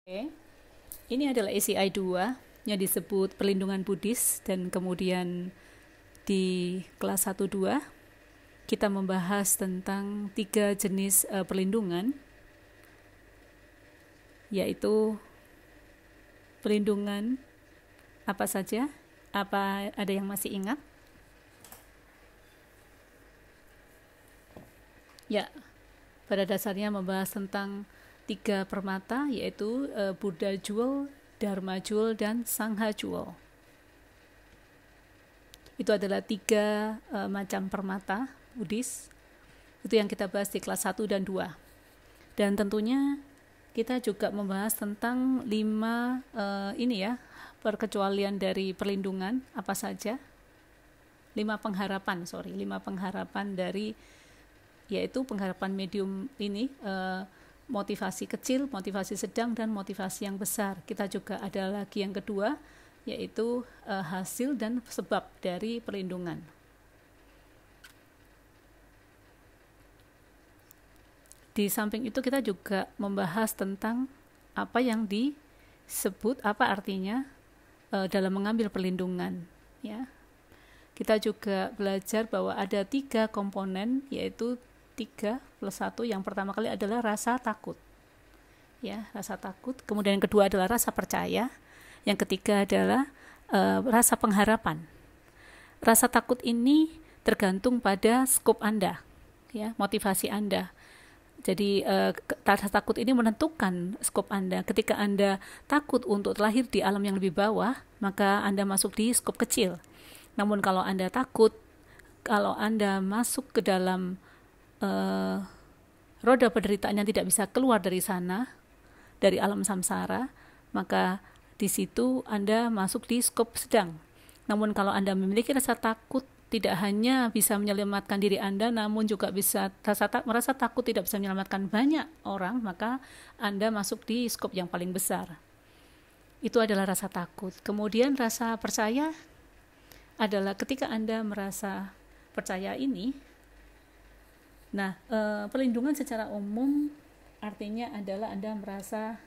Oke, ini adalah ACI 2 yang disebut perlindungan Buddhis, dan kemudian di kelas 1-2 kita membahas tentang 3 jenis perlindungan, yaitu perlindungan apa saja. Apa ada yang masih ingat? Ya, pada dasarnya membahas tentang 3 permata, yaitu Buddha Jewel, Dharma Jewel, dan Sangha Jewel. Itu adalah 3 macam permata Buddhis. Itu yang kita bahas di kelas 1 dan 2. Dan tentunya kita juga membahas tentang 5 perkecualian dari perlindungan apa saja. 5 pengharapan dari, yaitu pengharapan medium ini, motivasi kecil, motivasi sedang, dan motivasi yang besar. Kita juga ada lagi yang kedua, yaitu hasil dan sebab dari perlindungan. Di samping itu kita juga membahas tentang apa yang disebut, apa artinya dalam mengambil perlindungan, ya. Kita juga belajar bahwa ada 3 komponen, yaitu 3 plus 1. Yang pertama kali adalah rasa takut, ya, rasa takut. Kemudian yang kedua adalah rasa percaya. Yang ketiga adalah rasa pengharapan. Rasa takut ini tergantung pada skop Anda, ya, motivasi Anda. Jadi rasa takut ini menentukan skop Anda. Ketika Anda takut untuk terlahir di alam yang lebih bawah, maka Anda masuk di skop kecil. Namun kalau Anda takut, kalau Anda masuk ke dalam roda penderitaan yang tidak bisa keluar dari sana, dari alam samsara, maka di situ Anda masuk di skop sedang. Namun kalau Anda memiliki rasa takut, tidak hanya bisa menyelamatkan diri Anda, namun juga bisa merasa takut tidak bisa menyelamatkan banyak orang, maka Anda masuk di skop yang paling besar. Itu adalah rasa takut. Kemudian rasa percaya adalah ketika Anda merasa percaya ini. Nah, perlindungan secara umum artinya adalah Anda merasa,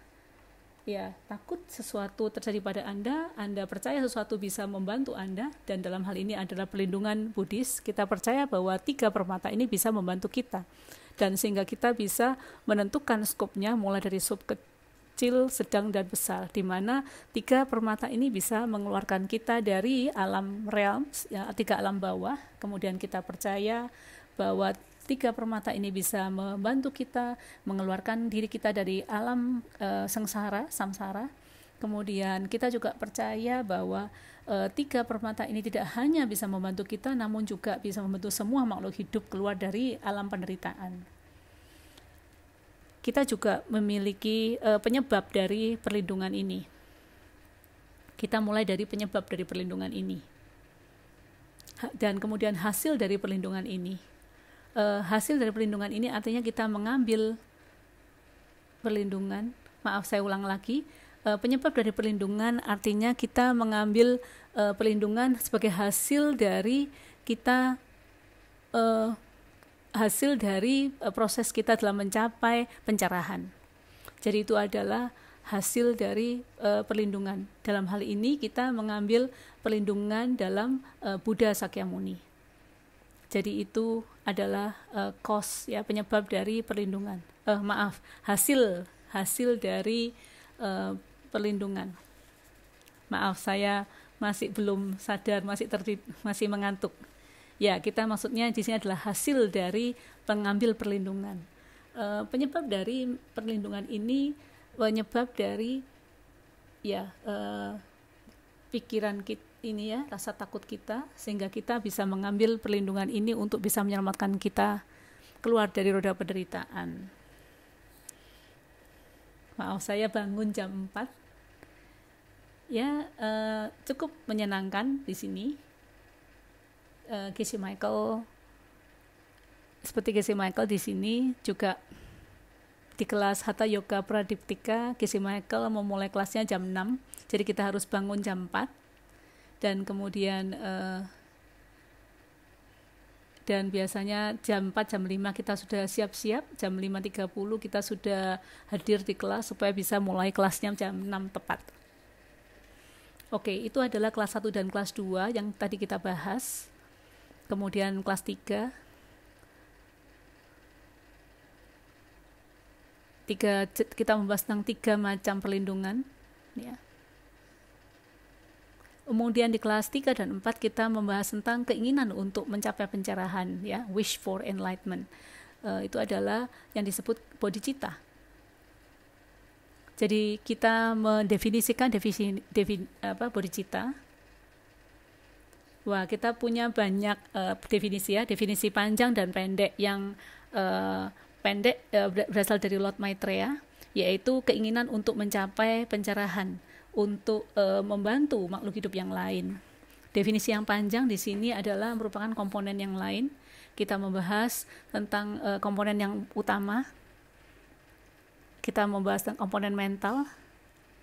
ya, takut sesuatu terjadi pada Anda percaya sesuatu bisa membantu Anda, dan dalam hal ini adalah perlindungan Buddhis. Kita percaya bahwa 3 permata ini bisa membantu kita, dan sehingga kita bisa menentukan skopnya mulai dari skop kecil, sedang, dan besar, di mana 3 permata ini bisa mengeluarkan kita dari alam realms, ya, 3 alam bawah. Kemudian kita percaya bahwa 3 permata ini bisa membantu kita mengeluarkan diri kita dari alam samsara. Kemudian kita juga percaya bahwa 3 permata ini tidak hanya bisa membantu kita, namun juga bisa membantu semua makhluk hidup keluar dari alam penderitaan. Kita juga memiliki penyebab dari perlindungan ini. Kita mulai dari penyebab dari perlindungan ini. Dan kemudian hasil dari perlindungan ini. Hasil dari perlindungan ini artinya kita mengambil perlindungan. Saya ulang lagi. Penyebab dari perlindungan artinya kita mengambil perlindungan sebagai hasil dari kita, hasil dari proses kita dalam mencapai pencerahan. Jadi itu adalah hasil dari perlindungan. Dalam hal ini kita mengambil perlindungan dalam Buddha Sakyamuni. Jadi itu adalah cause, ya, penyebab dari perlindungan. Hasil dari perlindungan. Maaf, saya masih belum sadar, masih mengantuk. Ya, kita maksudnya di sini adalah hasil dari pengambil perlindungan. Penyebab dari perlindungan ini penyebab dari, ya, pikiran kita ini, ya, rasa takut kita, sehingga kita bisa mengambil perlindungan ini untuk bisa menyelamatkan kita keluar dari roda penderitaan. Maaf, saya bangun jam 4. Ya, cukup menyenangkan di sini. Seperti Geshe Michael di sini juga di kelas Hatha Yoga Pradiptika, Geshe Michael memulai kelasnya jam 6. Jadi kita harus bangun jam 4. Dan kemudian Dan biasanya jam 4, jam 5 kita sudah siap-siap, jam 5.30 kita sudah hadir di kelas supaya bisa mulai kelasnya jam 6 tepat. Oke, itu adalah kelas 1 dan kelas 2 yang tadi kita bahas. Kemudian kelas 3, kita membahas tentang 3 macam perlindungan, ya. Kemudian di kelas 3 dan 4 kita membahas tentang keinginan untuk mencapai pencerahan, ya, wish for enlightenment. Itu adalah yang disebut bodhicitta. Jadi kita mendefinisikan bodhicitta. Wah, kita punya banyak definisi, ya, definisi panjang dan pendek. Yang pendek berasal dari Lord Maitreya, yaitu keinginan untuk mencapai pencerahan, untuk membantu makhluk hidup yang lain. Definisi yang panjang di sini adalah merupakan komponen yang lain. Kita membahas tentang komponen yang utama. Kita membahas tentang komponen mental,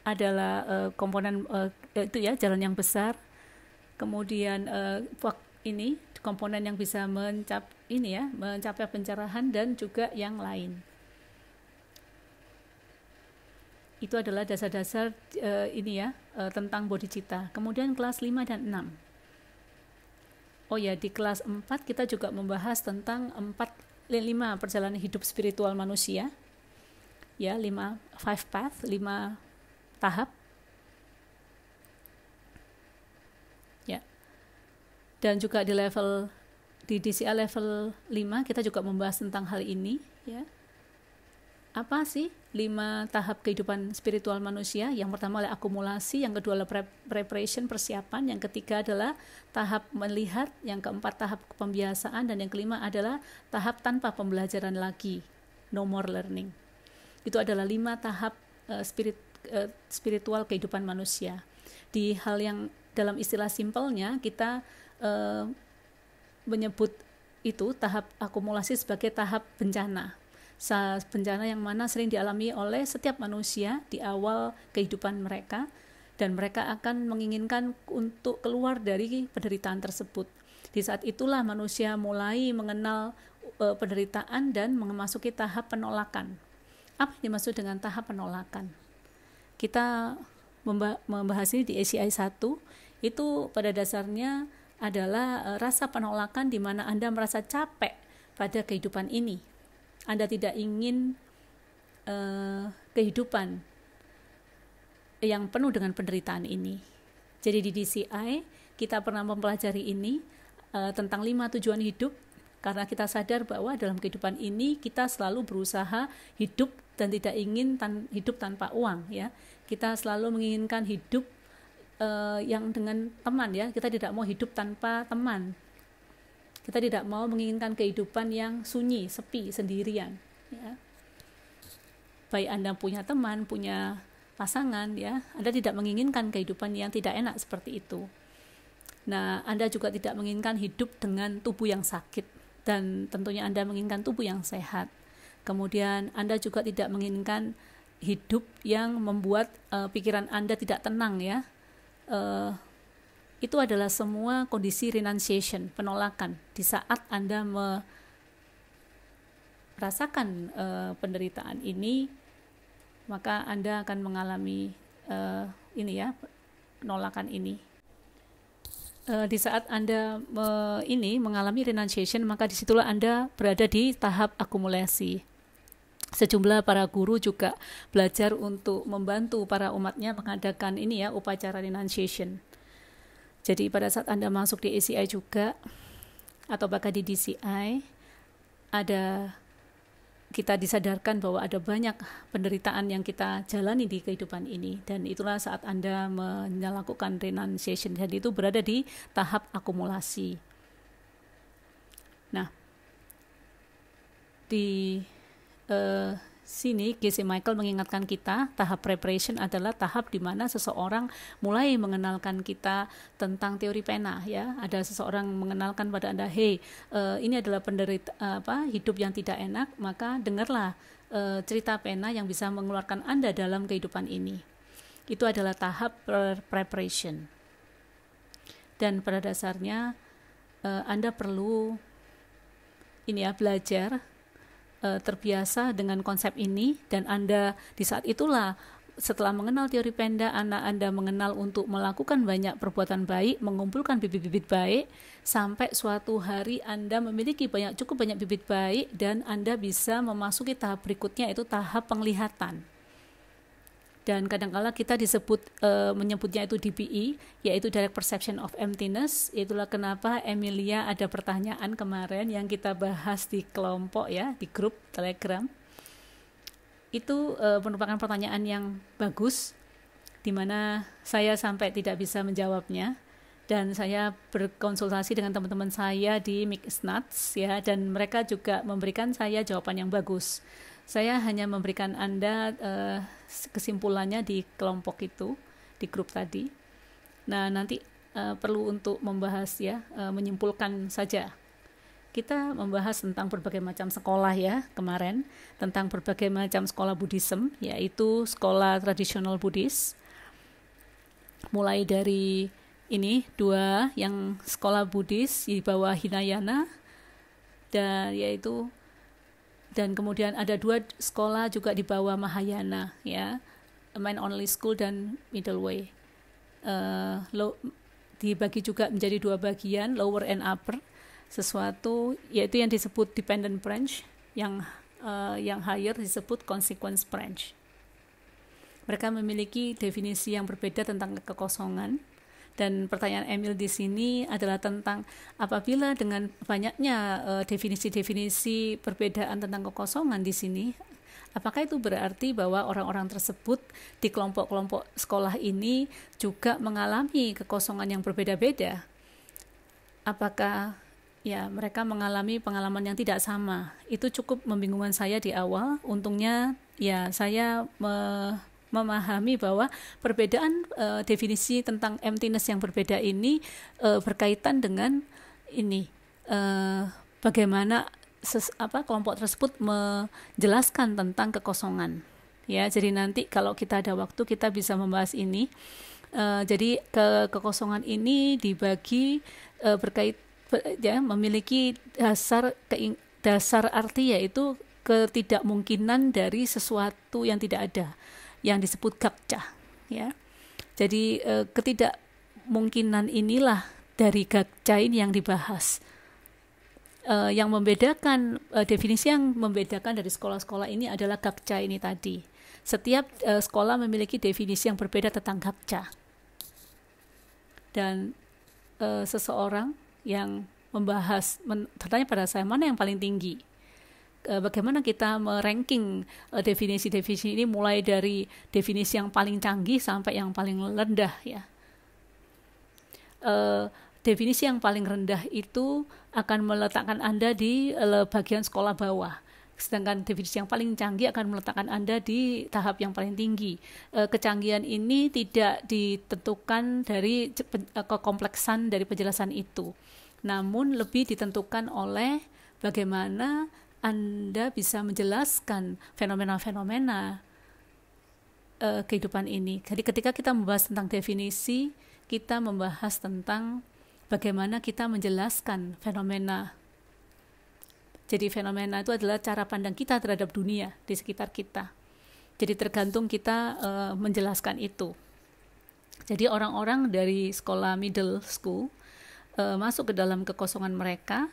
adalah komponen itu, ya, jalan yang besar. Kemudian ini komponen yang bisa mencapai pencerahan dan juga yang lain. Itu adalah dasar-dasar tentang bodhicitta. Kemudian kelas 5 dan 6. Oh ya, di kelas 4 kita juga membahas tentang 5 perjalanan hidup spiritual manusia. Ya, 5 path, 5 tahap. Ya. Dan juga di DCA level 5 kita juga membahas tentang hal ini, ya. Apa sih 5 tahap kehidupan spiritual manusia? Yang pertama adalah akumulasi, yang kedua adalah preparation, persiapan, yang ketiga adalah tahap melihat, yang keempat tahap pembiasaan, dan yang kelima adalah tahap tanpa pembelajaran lagi, no more learning. Itu adalah 5 tahap spiritual kehidupan manusia. Di hal yang dalam istilah simpelnya kita menyebut itu tahap akumulasi sebagai tahap bencana. Bencana yang mana sering dialami oleh setiap manusia di awal kehidupan mereka, dan mereka akan menginginkan untuk keluar dari penderitaan tersebut. Di saat itulah manusia mulai mengenal penderitaan dan memasuki tahap penolakan. Apa yang dimaksud dengan tahap penolakan? Kita membahas ini di ACI 1, itu pada dasarnya adalah rasa penolakan di mana Anda merasa capek pada kehidupan ini. Anda tidak ingin kehidupan yang penuh dengan penderitaan ini. Jadi di DCI kita pernah mempelajari ini tentang 5 tujuan hidup, karena kita sadar bahwa dalam kehidupan ini kita selalu berusaha hidup dan tidak ingin hidup tanpa uang, ya. Kita selalu menginginkan hidup yang dengan teman, ya. Kita tidak mau hidup tanpa teman. Kita tidak mau menginginkan kehidupan yang sunyi, sepi, sendirian, ya. Baik Anda punya teman, punya pasangan, ya, Anda tidak menginginkan kehidupan yang tidak enak seperti itu. Nah, Anda juga tidak menginginkan hidup dengan tubuh yang sakit, dan tentunya Anda menginginkan tubuh yang sehat. Kemudian Anda juga tidak menginginkan hidup yang membuat pikiran Anda tidak tenang, ya. Itu adalah semua kondisi renunciation, penolakan. Di saat Anda merasakan penderitaan ini, maka Anda akan mengalami penolakan ini. Di saat Anda mengalami renunciation, maka disitulah Anda berada di tahap akumulasi. Sejumlah para guru juga belajar untuk membantu para umatnya mengadakan upacara renunciation. Jadi pada saat Anda masuk di ACI juga, atau bahkan di DCI, kita disadarkan bahwa ada banyak penderitaan yang kita jalani di kehidupan ini, dan itulah saat Anda melakukan renunciation, dan itu berada di tahap akumulasi. Nah, di sini G.C. Michael mengingatkan kita, tahap preparation adalah tahap di mana seseorang mulai mengenalkan kita tentang teori pena, ya. Ada seseorang mengenalkan pada Anda, ini adalah hidup yang tidak enak, maka dengarlah cerita pena yang bisa mengeluarkan Anda dalam kehidupan ini. Itu adalah tahap preparation. Dan pada dasarnya Anda perlu ini ya belajar, terbiasa dengan konsep ini, dan Anda di saat itulah setelah mengenal teori Penda, Anda mengenal untuk melakukan banyak perbuatan baik, mengumpulkan bibit-bibit baik, sampai suatu hari Anda memiliki cukup banyak bibit baik, dan Anda bisa memasuki tahap berikutnya, yaitu tahap penglihatan. Dan kadang-kala kita menyebutnya itu DPE, yaitu Direct Perception of Emptiness. Itulah kenapa Emilia ada pertanyaan kemarin yang kita bahas di kelompok ya, di grup Telegram. Itu merupakan pertanyaan yang bagus, di mana saya sampai tidak bisa menjawabnya, dan saya berkonsultasi dengan teman-teman saya di Mixed Nuts ya, dan mereka juga memberikan saya jawaban yang bagus. Saya hanya memberikan Anda kesimpulannya di kelompok itu, di grup tadi. Nah, nanti perlu untuk membahas ya, menyimpulkan saja. Kita membahas tentang berbagai macam sekolah ya kemarin, tentang berbagai macam sekolah Buddhism, yaitu sekolah tradisional Buddhis. Mulai dari ini 2 yang sekolah Buddhis di bawah Hinayana, dan kemudian ada 2 sekolah juga di bawah Mahayana ya, Mind Only School dan Middle Way. Dibagi juga menjadi 2 bagian, lower and upper. Sesuatu yaitu yang disebut dependent branch, yang higher disebut consequence branch. Mereka memiliki definisi yang berbeda tentang kekosongan, dan pertanyaan Emil di sini adalah tentang apabila dengan banyaknya definisi-definisi perbedaan tentang kekosongan di sini, apakah itu berarti bahwa orang-orang tersebut di kelompok-kelompok sekolah ini juga mengalami kekosongan yang berbeda-beda? Apakah ya mereka mengalami pengalaman yang tidak sama? Itu cukup membingungkan saya di awal. Untungnya ya saya memahami bahwa perbedaan definisi tentang emptiness yang berbeda ini berkaitan dengan ini bagaimana kelompok tersebut menjelaskan tentang kekosongan ya. Jadi nanti kalau kita ada waktu kita bisa membahas ini. Jadi kekosongan ini dibagi memiliki dasar arti, yaitu ketidakmungkinan dari sesuatu yang tidak ada, yang disebut gakca ya. Jadi ketidakmungkinan inilah dari gakca ini yang dibahas. Yang membedakan definisi yang membedakan dari sekolah-sekolah ini adalah gakca ini tadi. Setiap sekolah memiliki definisi yang berbeda tentang gakca. Dan seseorang yang bertanya pada saya mana yang paling tinggi, bagaimana kita meranking definisi-definisi ini mulai dari definisi yang paling canggih sampai yang paling rendah ya. Definisi yang paling rendah itu akan meletakkan Anda di bagian sekolah bawah, sedangkan definisi yang paling canggih akan meletakkan Anda di tahap yang paling tinggi. Kecanggihan ini tidak ditentukan dari kekompleksan dari penjelasan itu, namun lebih ditentukan oleh bagaimana Anda bisa menjelaskan fenomena-fenomena kehidupan ini. Jadi ketika kita membahas tentang definisi, kita membahas tentang bagaimana kita menjelaskan fenomena. Jadi fenomena itu adalah cara pandang kita terhadap dunia di sekitar kita. Jadi tergantung kita menjelaskan itu. Jadi orang-orang dari sekolah middle school masuk ke dalam kekosongan mereka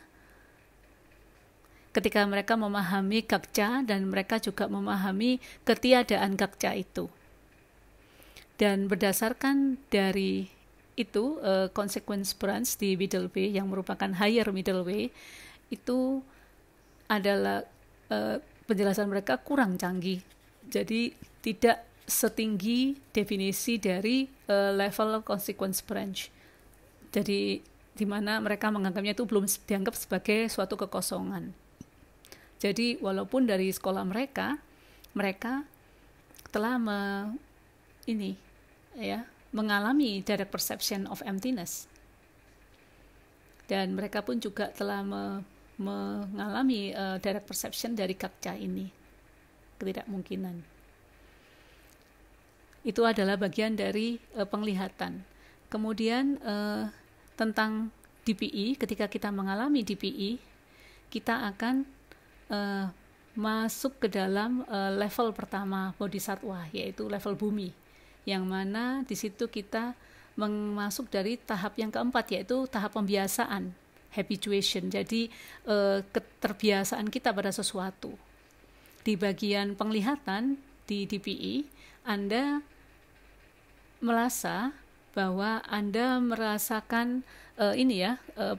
ketika mereka memahami gakca, dan mereka juga memahami ketiadaan gakca itu. Dan berdasarkan dari itu consequence branch di middle way yang merupakan higher middle way itu adalah penjelasan mereka kurang canggih. Jadi tidak setinggi definisi dari level consequence branch. Jadi di mana mereka menganggapnya itu belum dianggap sebagai suatu kekosongan. Jadi walaupun dari sekolah mereka telah mengalami direct perception of emptiness, dan mereka pun juga telah mengalami direct perception dari gakca ini, ketidakmungkinan. Itu adalah bagian dari penglihatan. Kemudian tentang DPE, ketika kita mengalami DPE, kita akan masuk ke dalam level pertama bodhisattva, yaitu level bumi, yang mana di situ kita masuk dari tahap yang keempat, yaitu tahap pembiasaan, habituation. Jadi keterbiasaan kita pada sesuatu. Di bagian penglihatan di DPE, Anda merasa bahwa Anda merasakan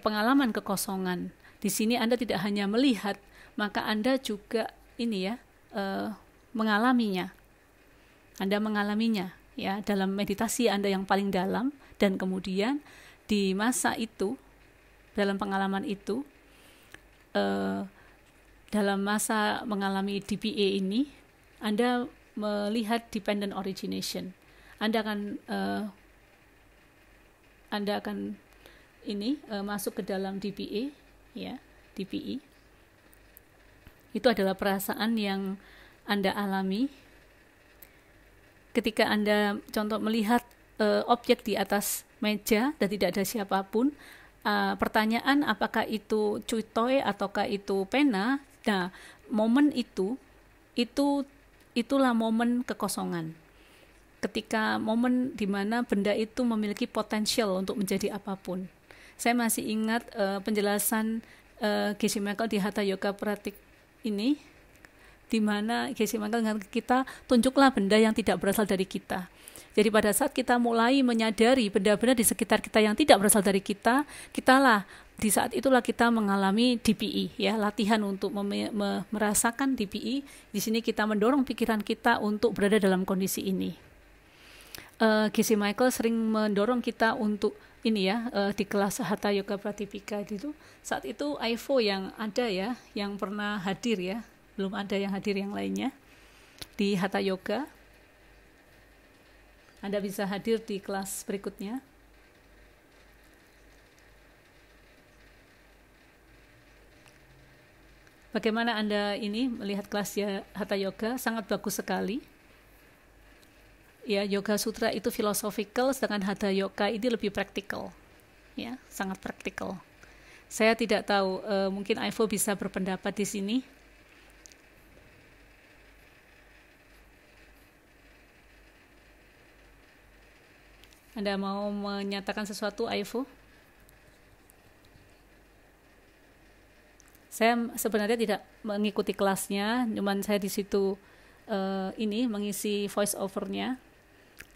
pengalaman kekosongan. Di sini Anda tidak hanya melihat, maka Anda juga mengalaminya. Anda mengalaminya ya dalam meditasi Anda yang paling dalam, dan kemudian di masa itu, dalam pengalaman itu, dalam masa mengalami DPA ini, Anda melihat dependent origination. Anda akan masuk ke dalam DPA, ya, DPE. Itu adalah perasaan yang Anda alami ketika Anda contoh melihat objek di atas meja dan tidak ada siapapun. Pertanyaan apakah itu cuy toy ataukah itu pena. Nah, momen itulah momen kekosongan. Ketika momen di mana benda itu memiliki potensial untuk menjadi apapun. Saya masih ingat penjelasan Geshe Michael di Hatha Yoga Pratik ini, di mana Geshe Michael mengatakan kita tunjuklah benda yang tidak berasal dari kita. Jadi pada saat kita mulai menyadari benda-benda di sekitar kita yang tidak berasal dari kita, di saat itulah kita mengalami DPE, ya, latihan untuk merasakan DPE. Di sini kita mendorong pikiran kita untuk berada dalam kondisi ini. Geshe Michael sering mendorong kita untuk di kelas Hatha Yoga Pratipika itu. Saat itu Ivo yang ada ya, yang pernah hadir ya, belum ada yang hadir yang lainnya di Hatha Yoga. Anda bisa hadir di kelas berikutnya. Bagaimana Anda melihat kelas Hatha Yoga? Sangat bagus sekali. Ya, Yoga Sutra itu philosophical, sedangkan Hatha Yoga ini lebih praktikal. Ya, sangat praktikal. Saya tidak tahu, mungkin Ivo bisa berpendapat di sini. Anda mau menyatakan sesuatu, Ivo? Saya sebenarnya tidak mengikuti kelasnya, cuman saya di situ mengisi voice over-nya.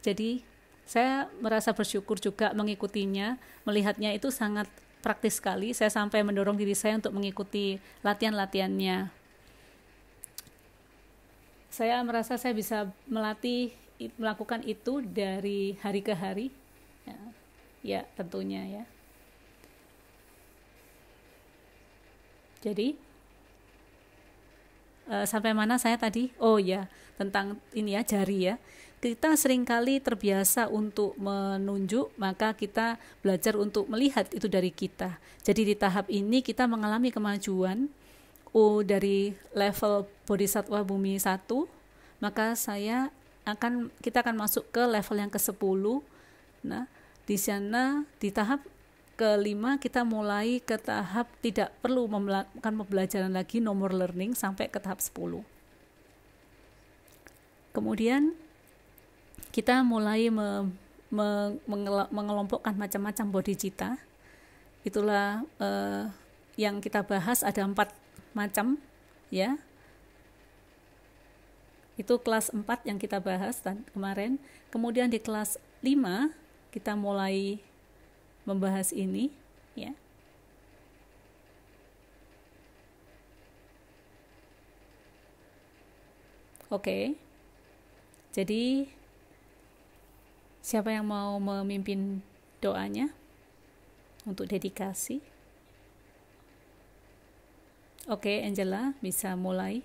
Jadi saya merasa bersyukur juga mengikutinya, melihatnya itu sangat praktis sekali. Saya sampai mendorong diri saya untuk mengikuti latihan-latihannya. Saya merasa saya bisa melakukan itu dari hari ke hari. Ya, tentunya ya. Jadi sampai mana saya tadi? Oh ya, tentang jari ya. Kita seringkali terbiasa untuk menunjuk, maka kita belajar untuk melihat itu dari kita. Jadi di tahap ini kita mengalami kemajuan dari level Bodhisattva Bumi 1, maka kita akan masuk ke level yang ke-10. Nah, di sana di tahap ke-5 kita mulai ke tahap tidak perlu melakukan pembelajaran lagi, no more learning, sampai ke tahap 10. Kemudian kita mulai mengelompokkan macam-macam bodhicitta. Itulah yang kita bahas, ada 4 macam ya. Itu kelas 4 yang kita bahas kemarin. Kemudian di kelas 5 kita mulai membahas ini ya. Oke. Jadi siapa yang mau memimpin doanya untuk dedikasi? Oke, Angela bisa mulai.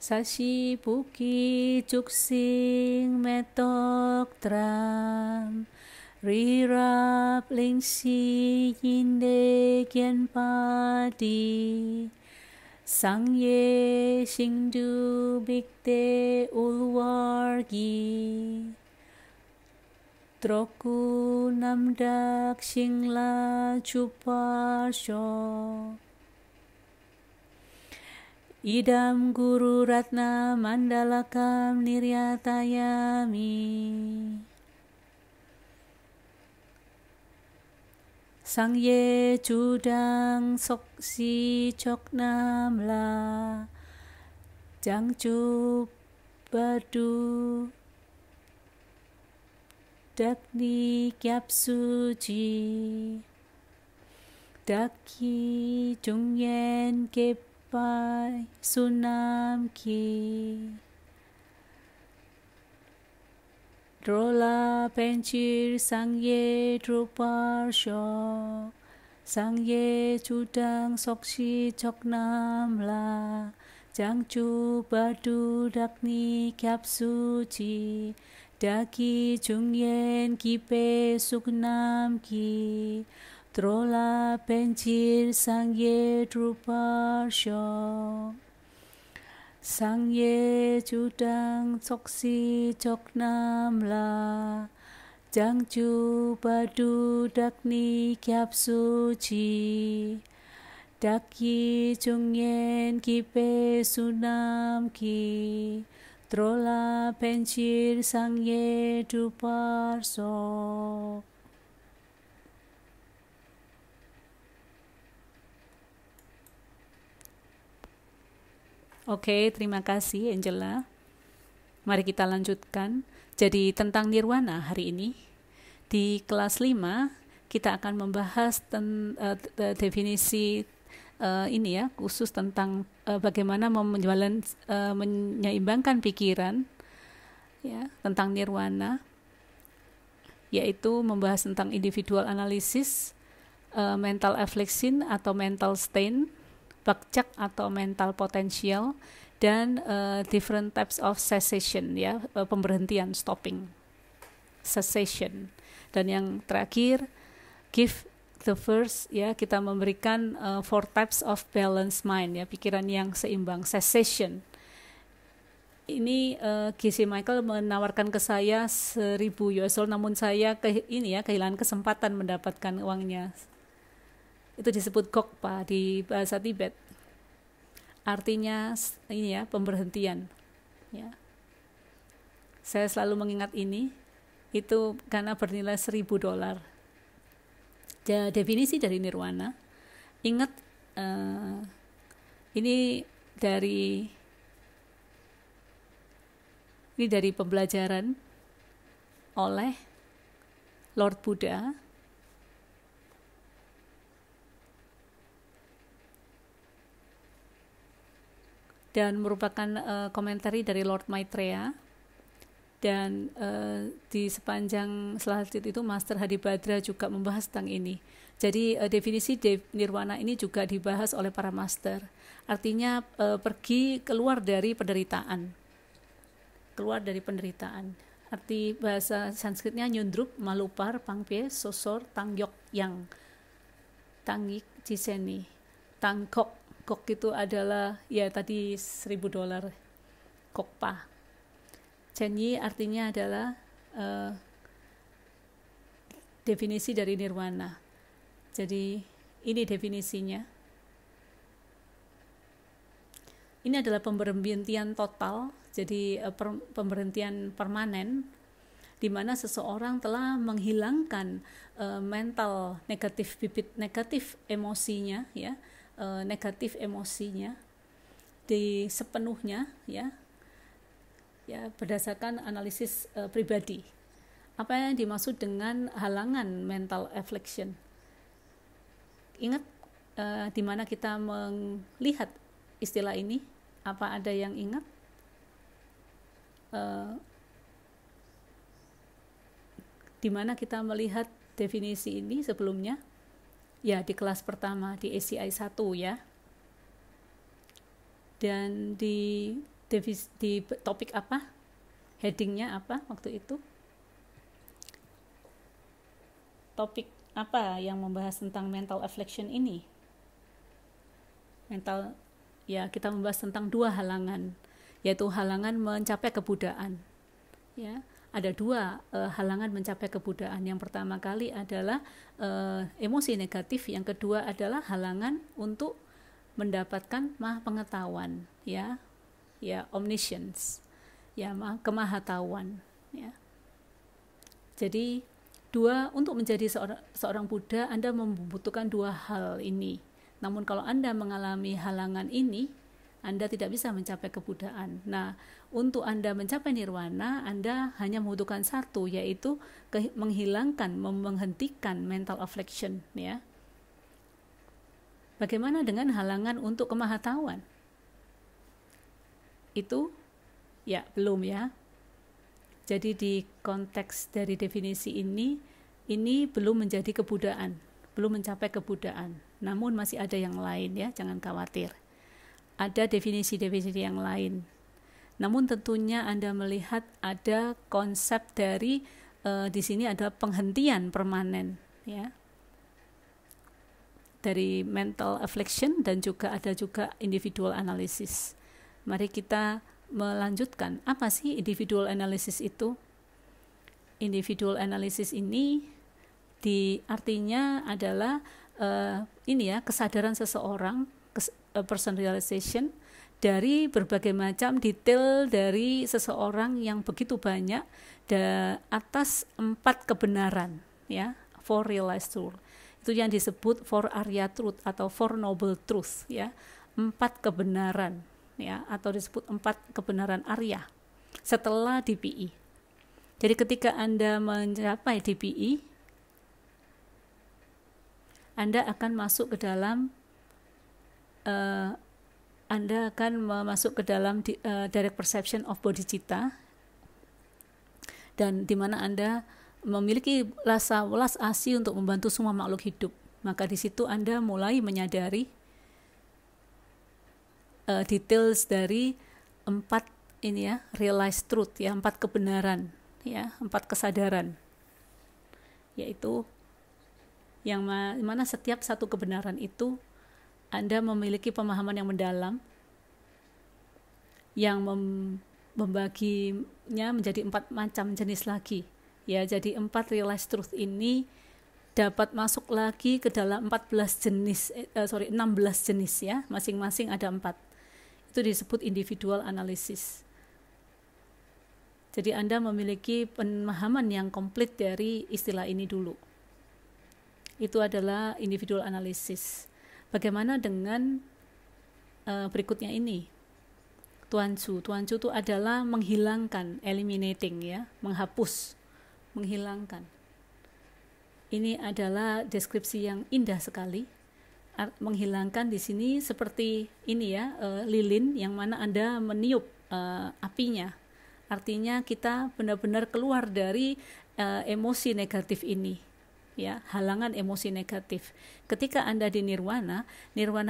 Sashi Buki Juksing Metok Tram Rirap Lingsi Yinde Kian Padi Sangye Shingdu Bikte Ulwargi Troku Namdak Shingla Chuparsho Idam Guru Ratna Mandalakam Niryatayami Sangye Judang Soksi Choknam La Jangchu Badu Dakni Kyapsuji Daki Jungyen Kepai Sunam Ki Drola Penchir Sangye Druparsho Sangye Judang Sokshi Choknam La Jangchu Badu Dakni Kyapsuji Daki Jungyen Kipe Suknam Ki Drola Penchir Sangye Druparsho Sangye Judang Soksi Choknam La Jangchu Badu Dakni Kyapsuji Daki Jungyen Kipe Sunam Ki Drola Penchir Sangye Druparso. Oke, terima kasih Angela. Mari kita lanjutkan. Jadi tentang nirwana hari ini. Di kelas 5 kita akan membahas definisi ini ya, khusus tentang bagaimana menyeimbangkan pikiran ya, tentang nirwana, yaitu membahas tentang individual analysis, mental affliction atau mental stain, bakcak atau mental potential, dan different types of cessation ya, pemberhentian, stopping, cessation. Dan yang terakhir, give the first ya, kita memberikan 4 types of balanced mind ya, pikiran yang seimbang, cessation. Ini G.C. Michael menawarkan ke saya 1.000 US dollar, namun saya kehilangan kesempatan mendapatkan uangnya. Itu disebut gokpa di bahasa Tibet. Artinya ini ya, pemberhentian. Ya. Saya selalu mengingat ini, itu karena bernilai 1.000 dolar. Definisi dari nirwana. Ingat, ini dari pembelajaran oleh Lord Buddha. Dan merupakan komentari dari Lord Maitreya. Dan di sepanjang selanjutnya itu Master Hadibadra juga membahas tentang ini. Jadi definisi nirwana ini juga dibahas oleh para master. Artinya pergi keluar dari penderitaan. Keluar dari penderitaan. Arti bahasa Sanskritnya nyundrup, malupar, pangpie, sosor, tangyok, yang, tangik, ciseni, tangkok. Kok itu adalah ya tadi 1.000 dolar kokpa. Chenyi artinya adalah definisi dari nirwana. Jadi ini definisinya. Ini adalah pemberhentian total, jadi pemberhentian permanen, di mana seseorang telah menghilangkan mental negatif, bibit negatif emosinya ya, negatif emosinya di sepenuhnya ya berdasarkan analisis pribadi. Apa yang dimaksud dengan halangan mental affliction? Ingat di mana kita melihat istilah ini? Apa ada yang ingat? Di mana kita melihat definisi ini sebelumnya? Ya, di kelas pertama di ACI 1 ya. Dan di topik apa? Headingnya apa waktu itu? Topik apa yang membahas tentang mental affliction ini? Mental Ya, kita membahas tentang dua halangan, yaitu halangan mencapai kebudaan. Ya, ada dua halangan mencapai kebudaan. Yang pertama kali adalah emosi negatif, yang kedua adalah halangan untuk mendapatkan pengetahuan, ya, omniscience, ya, kemahatauan, ya. Jadi untuk menjadi seorang Buddha, Anda membutuhkan dua hal ini. Namun kalau Anda mengalami halangan ini, Anda tidak bisa mencapai kebudaan. Nah, untuk Anda mencapai nirwana, Anda hanya membutuhkan satu, yaitu menghentikan mental affliction, ya. Bagaimana dengan halangan untuk kemahatauan? Itu ya belum, ya. Jadi di konteks dari definisi ini belum menjadi kebudaan, belum mencapai kebudaan. Namun masih ada yang lain, ya, jangan khawatir. Ada definisi-definisi yang lain. Namun tentunya Anda melihat ada konsep dari di sini ada penghentian permanen, ya, dari mental affliction, dan juga ada individual analysis. Mari kita melanjutkan. Apa sih individual analysis itu? Individual analysis ini artinya adalah kesadaran seseorang, person realization, dari berbagai macam detail dari seseorang yang begitu banyak atas 4 kebenaran, ya, 4 realized truth. Itu yang disebut 4 Arya truth atau 4 noble truth, ya, 4 kebenaran, ya, atau disebut 4 kebenaran Arya setelah DPI. Jadi ketika Anda mencapai DPI, Anda akan masuk ke dalam direct perception of bodhicitta, dan di mana Anda memiliki rasa welas asih untuk membantu semua makhluk hidup. Maka di situ Anda mulai menyadari details dari 4 realized truth, ya, 4 kebenaran, ya, 4 kesadaran, yaitu yang mana setiap satu kebenaran itu Anda memiliki pemahaman yang mendalam, yang membaginya menjadi 4 macam jenis lagi, ya. Jadi 4 realized truth ini dapat masuk lagi ke dalam 16 jenis, ya, masing-masing ada 4. Itu disebut individual analysis. Jadi Anda memiliki pemahaman yang komplit dari istilah ini dulu. Itu adalah individual analysis. Bagaimana dengan berikutnya ini? Tuancu itu adalah menghilangkan, eliminating, ya, menghapus, menghilangkan. Ini adalah deskripsi yang indah sekali. Menghilangkan di sini seperti ini, ya, lilin yang mana Anda meniup apinya. Artinya kita benar-benar keluar dari emosi negatif ini, ya, halangan emosi negatif. Ketika Anda di nirwana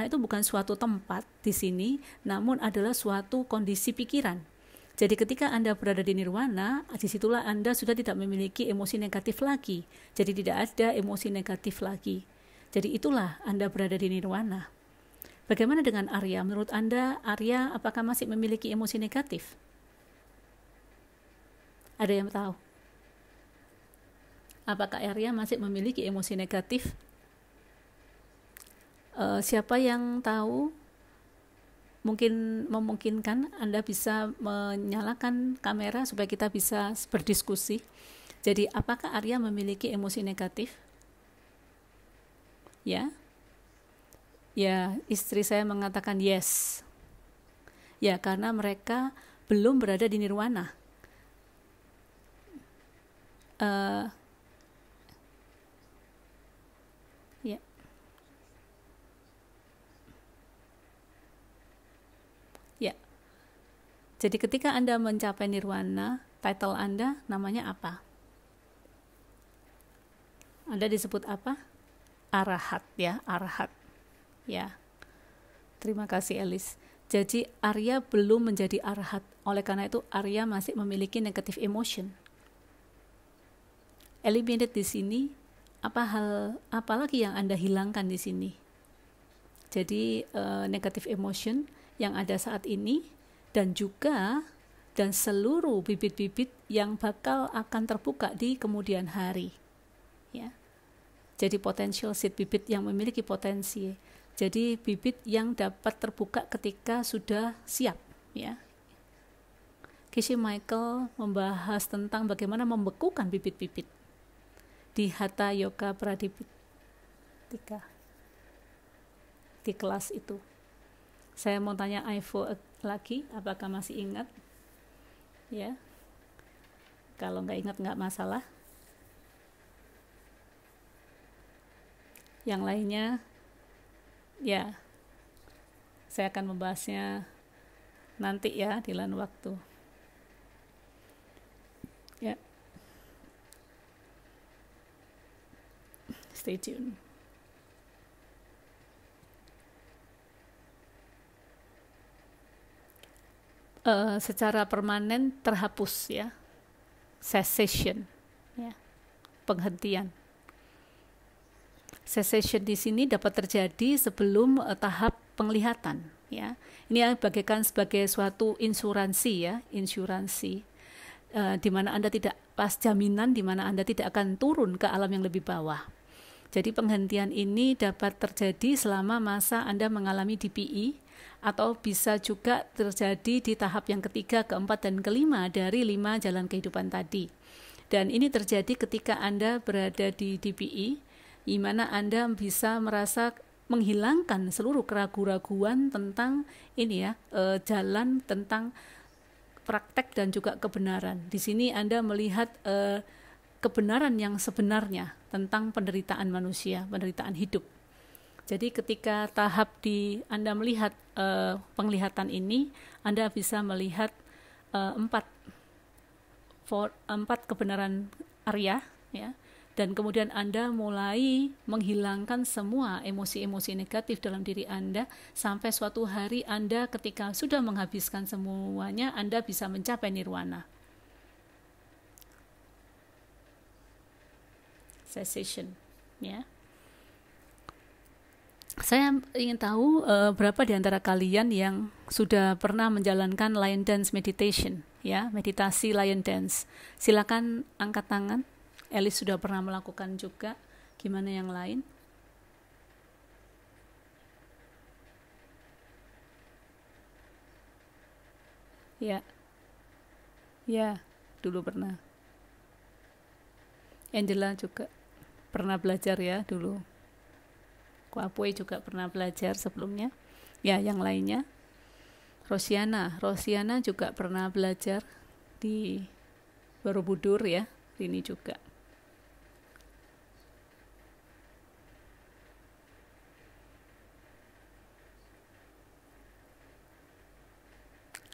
itu bukan suatu tempat di sini, namun adalah suatu kondisi pikiran. Jadi ketika Anda berada di nirwana, disitulah Anda sudah tidak memiliki emosi negatif lagi. Jadi tidak ada emosi negatif lagi. Jadi itulah Anda berada di nirwana. Bagaimana dengan Arya? Menurut Anda, Arya apakah masih memiliki emosi negatif? Ada yang tahu? Apakah Arya masih memiliki emosi negatif? Siapa yang tahu? Mungkin memungkinkan Anda bisa menyalakan kamera supaya kita bisa berdiskusi. Jadi apakah Arya memiliki emosi negatif? Ya, istri saya mengatakan yes. Ya, karena mereka belum berada di nirwana. Ya. Ya. Jadi ketika Anda mencapai nirwana, title Anda namanya apa? Anda disebut apa? Arahat, ya, arahat. Ya. Terima kasih, Elis. Jadi Arya belum menjadi arahat. Oleh karena itu Arya masih memiliki negative emotion. Eliminate di sini apalagi yang Anda hilangkan di sini. Jadi negative emotion yang ada saat ini dan juga dan seluruh bibit-bibit yang bakal akan terbuka di kemudian hari. Ya. Jadi potential seed, bibit yang memiliki potensi. Jadi bibit yang dapat terbuka ketika sudah siap, ya. Geshe Michael membahas tentang bagaimana membekukan bibit-bibit di Hatha Yoga Pradipika di kelas itu. Saya mau tanya Ivo lagi, apakah masih ingat? Ya, kalau nggak ingat nggak masalah. Yang lainnya, ya, saya akan membahasnya nanti ya di lain waktu. Ya, stay tune. Secara permanen terhapus ya, cessation, ya, penghentian. Cessation di sini dapat terjadi sebelum tahap penglihatan, ya. Ini bagaikan sebagai suatu insuransi ya, di mana Anda tidak pas jaminan, di mana Anda tidak akan turun ke alam yang lebih bawah. Jadi penghentian ini dapat terjadi selama masa Anda mengalami DPI, atau bisa juga terjadi di tahap yang ketiga, keempat, dan kelima dari 5 jalan kehidupan tadi. Dan ini terjadi ketika Anda berada di DPI, di mana Anda bisa merasa menghilangkan seluruh keraguan-raguan tentang ini ya, jalan tentang praktek dan juga kebenaran. Di sini Anda melihat kebenaran yang sebenarnya tentang penderitaan manusia, penderitaan hidup. Jadi ketika tahap Anda melihat penglihatan ini, Anda bisa melihat 4 kebenaran Arya, ya, dan kemudian Anda mulai menghilangkan semua emosi-emosi negatif dalam diri Anda, sampai suatu hari Anda ketika sudah menghabiskan semuanya, Anda bisa mencapai nirwana. Cessation, ya. Saya ingin tahu berapa di antara kalian yang sudah pernah menjalankan lion dance meditation, ya, meditasi lion dance. Silakan angkat tangan. Elis sudah pernah melakukan juga. Gimana yang lain? Ya, ya, dulu pernah. Angela juga pernah belajar ya dulu. Kuapui juga pernah belajar sebelumnya. Ya, yang lainnya. Rosiana juga pernah belajar di Borobudur ya, ini juga.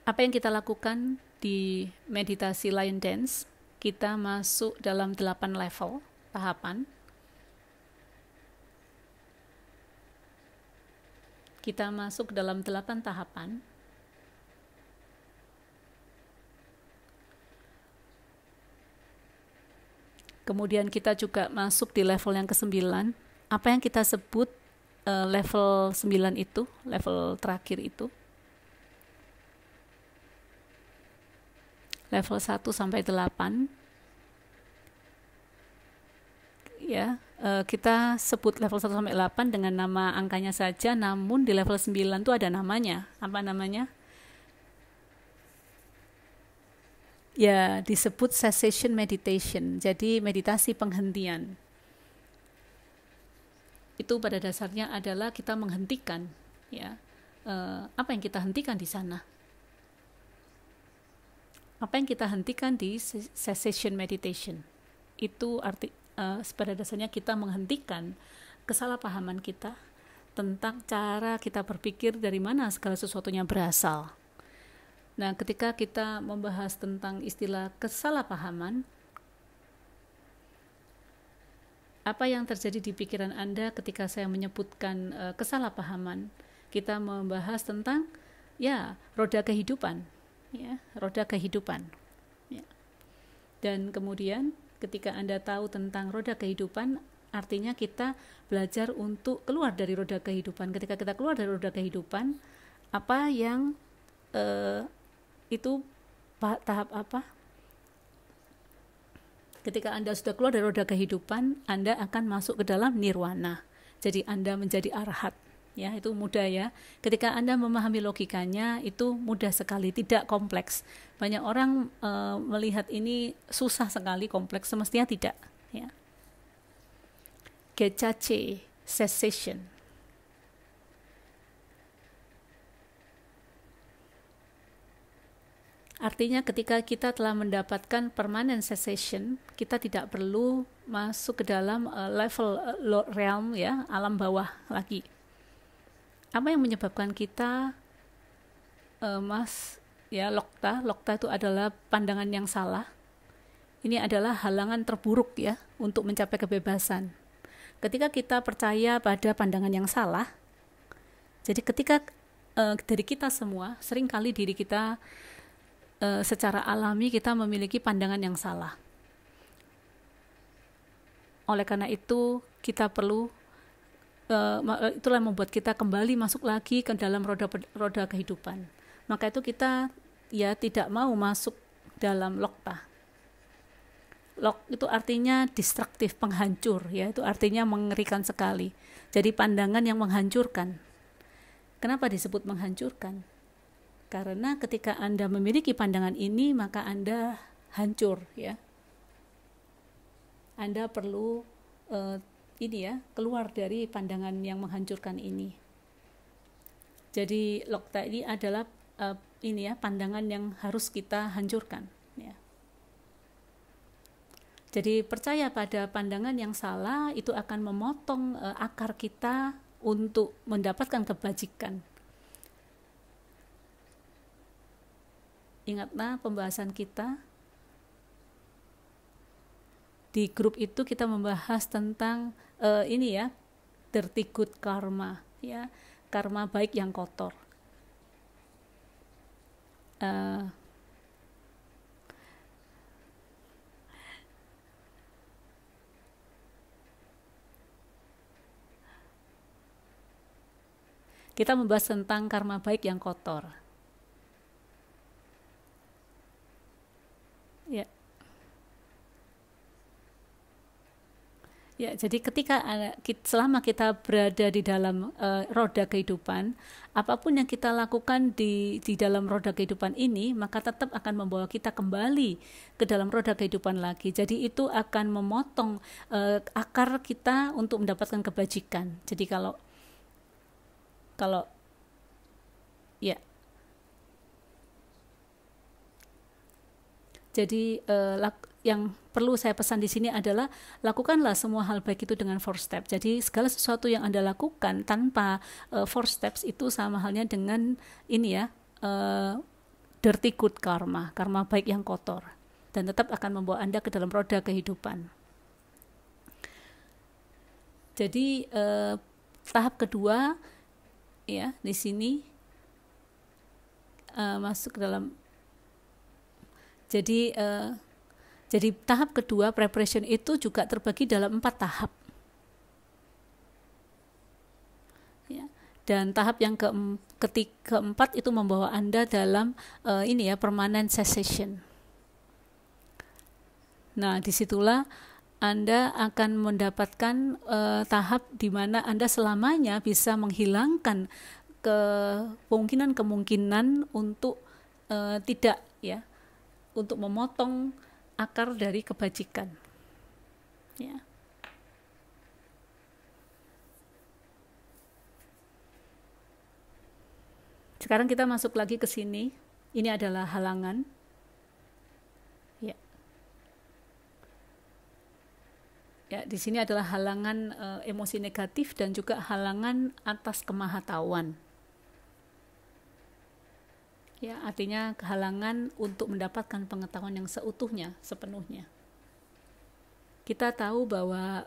Apa yang kita lakukan di meditasi lion dance? Kita masuk dalam 8 level tahapan. Kita masuk dalam 8 tahapan. Kemudian kita juga masuk di level yang ke-9. Apa yang kita sebut level 9 itu, level terakhir itu. Level 1 sampai 8. Ya, kita sebut level 1 sampai 8 dengan nama angkanya saja, namun di level 9 itu ada namanya. Apa namanya? Ya, disebut cessation meditation. Jadi meditasi penghentian. Itu pada dasarnya adalah kita menghentikan, ya. Apa yang kita hentikan di sana? Apa yang kita hentikan di cessation meditation? Itu pada dasarnya kita menghentikan kesalahpahaman kita tentang cara kita berpikir dari mana segala sesuatunya berasal. Nah, ketika kita membahas tentang istilah kesalahpahaman, apa yang terjadi di pikiran Anda ketika saya menyebutkan kesalahpahaman? Kita membahas tentang ya roda kehidupan, ya, roda kehidupan. Ya. Dan kemudian ketika Anda tahu tentang roda kehidupan, artinya kita belajar untuk keluar dari roda kehidupan. Ketika kita keluar dari roda kehidupan, apa yang itu tahap apa? Ketika Anda sudah keluar dari roda kehidupan, Anda akan masuk ke dalam nirwana. Jadi Anda menjadi arhat. Ya, itu mudah ya. Ketika Anda memahami logikanya, itu mudah sekali, tidak kompleks. Banyak orang melihat ini susah sekali, kompleks, semestinya tidak. Ya. Gecache, cessation. Artinya ketika kita telah mendapatkan permanent cessation, kita tidak perlu masuk ke dalam level realm ya, alam bawah lagi. Apa yang menyebabkan kita lokta itu adalah pandangan yang salah. Ini adalah halangan terburuk ya untuk mencapai kebebasan. Ketika kita percaya pada pandangan yang salah, jadi ketika dari kita semua, seringkali diri kita secara alami kita memiliki pandangan yang salah. Oleh karena itu kita perlu itulah yang membuat kita kembali masuk lagi ke dalam roda kehidupan. Maka itu kita ya tidak mau masuk dalam lokta. Lok itu artinya destruktif, penghancur ya, itu artinya mengerikan sekali. Jadi pandangan yang menghancurkan. Kenapa disebut menghancurkan? Karena ketika Anda memiliki pandangan ini, maka Anda hancur ya. Anda perlu keluar dari pandangan yang menghancurkan ini. Jadi lokta ini adalah pandangan yang harus kita hancurkan ya. Jadi percaya pada pandangan yang salah itu akan memotong akar kita untuk mendapatkan kebajikan. Ingatlah pembahasan kita di grup itu, kita membahas tentang dirty good karma ya, karma baik yang kotor. Kita membahas tentang karma baik yang kotor. Ya, jadi selama kita berada di dalam roda kehidupan, apapun yang kita lakukan di dalam roda kehidupan ini, maka tetap akan membawa kita kembali ke dalam roda kehidupan lagi. Jadi itu akan memotong akar kita untuk mendapatkan kebajikan. Jadi kalau ya, jadi yang perlu saya pesan di sini adalah lakukanlah semua hal baik itu dengan 4 step. Jadi segala sesuatu yang Anda lakukan tanpa 4 steps itu sama halnya dengan dirty good karma, karma baik yang kotor, dan tetap akan membawa Anda ke dalam roda kehidupan. Jadi tahap kedua ya di sini masuk ke dalam. Jadi tahap kedua preparation itu juga terbagi dalam 4 tahap. Ya. Dan tahap yang keempat itu membawa Anda dalam permanent cessation. Nah, disitulah Anda akan mendapatkan tahap di mana Anda selamanya bisa menghilangkan kemungkinan untuk untuk memotong akar dari kebajikan. Ya. Sekarang kita masuk lagi ke sini. Ini adalah halangan. Ya. Ya, di sini adalah halangan emosi negatif dan juga halangan atas kemahatauan. Ya, artinya kehalangan untuk mendapatkan pengetahuan yang seutuhnya, sepenuhnya. Kita tahu bahwa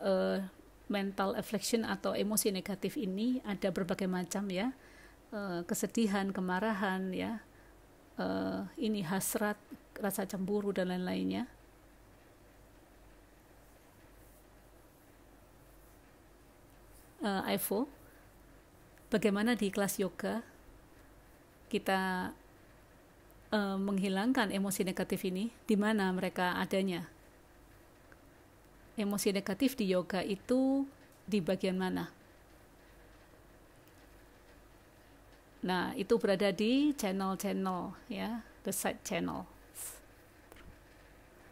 mental affliction atau emosi negatif ini ada berbagai macam ya, kesedihan, kemarahan ya, hasrat, rasa cemburu dan lain-lainnya. Ivo, bagaimana di kelas yoga? kita menghilangkan emosi negatif ini, di mana mereka adanya? Emosi negatif di yoga itu di bagian mana? Nah, itu berada di channel-channel ya, the side channel.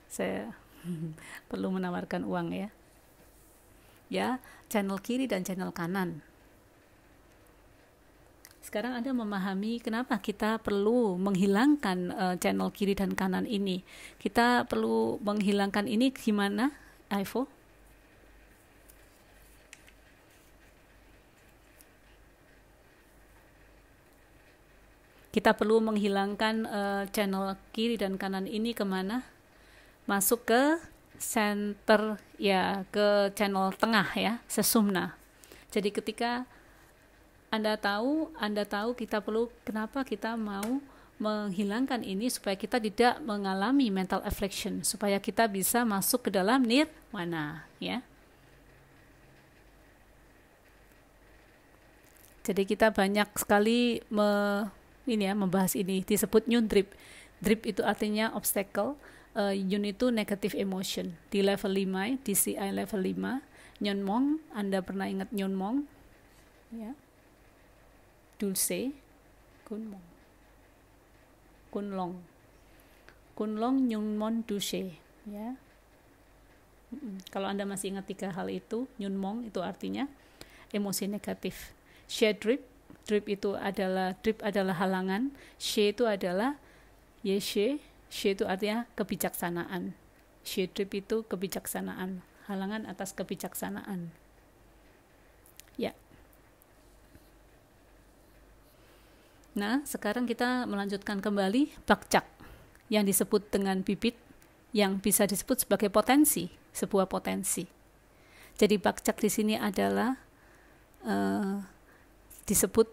Saya perlu menawarkan uang ya. Ya, channel kiri dan channel kanan. Sekarang Anda memahami kenapa kita perlu menghilangkan channel kiri dan kanan ini. Kita perlu menghilangkan ini gimana, Ivo? Kita perlu menghilangkan channel kiri dan kanan ini kemana? Masuk ke center ya, ke channel tengah ya, sesumna. Jadi ketika Anda tahu kita perlu, kenapa kita mau menghilangkan ini, supaya kita tidak mengalami mental affliction, supaya kita bisa masuk ke dalam nirvana ya. Jadi kita banyak sekali membahas ini, disebut Nyun Drip. Drip itu artinya obstacle, Yun itu negative emotion. Di level 5, DCI level 5, Nyun Mong, Anda pernah ingat Nyun Mong? Ya. Dulce, Kunmong, Kunlong, Nyunmon, Dulce, ya. Kalau Anda masih ingat 3 hal itu, Nyunmong itu artinya emosi negatif. She drip itu adalah halangan. She itu adalah yeshe itu artinya kebijaksanaan. She drip itu kebijaksanaan, halangan atas kebijaksanaan. Ya. Nah, sekarang kita melanjutkan kembali bakcak yang disebut dengan bibit, yang bisa disebut sebagai potensi, sebuah potensi. Jadi bakcak di sini adalah disebut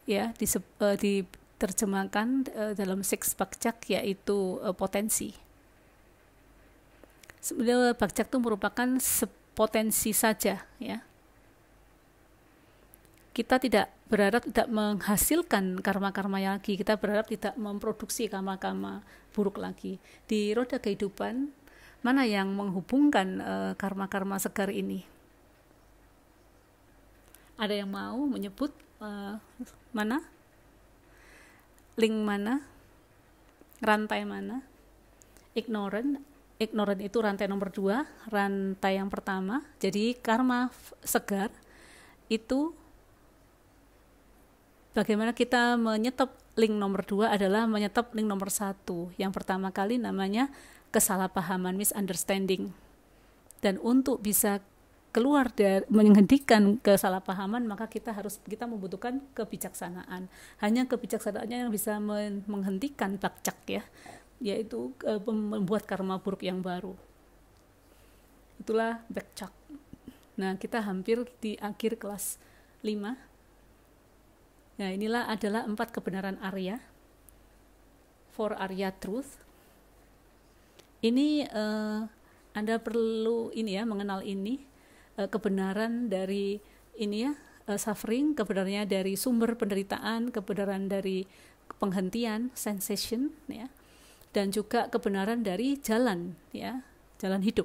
ya, diterjemahkan dalam six bakcak, yaitu potensi. Sebenarnya bakcak itu merupakan potensi saja ya. Kita tidak berharap tidak menghasilkan karma-karma lagi, kita berharap tidak memproduksi karma-karma buruk lagi. Di roda kehidupan, mana yang menghubungkan karma-karma segar ini? Ada yang mau menyebut mana? Link mana? Rantai mana? Ignorant itu rantai nomor 2, rantai yang pertama. Jadi karma segar itu, bagaimana kita menyetop link nomor 2 adalah menyetop link nomor 1. Yang pertama kali namanya kesalahpahaman, misunderstanding. Dan untuk bisa keluar dari menghentikan kesalahpahaman, maka kita membutuhkan kebijaksanaan. Hanya kebijaksanaannya yang bisa menghentikan bakcak ya, yaitu membuat karma buruk yang baru. Itulah bakcak. Nah, kita hampir di akhir kelas 5. Nah, inilah adalah 4 kebenaran Arya, 4 Arya Truth. Ini Anda perlu mengenal ini, kebenaran dari suffering, kebenarannya dari sumber penderitaan, kebenaran dari penghentian, sensation ya, dan juga kebenaran dari jalan hidup.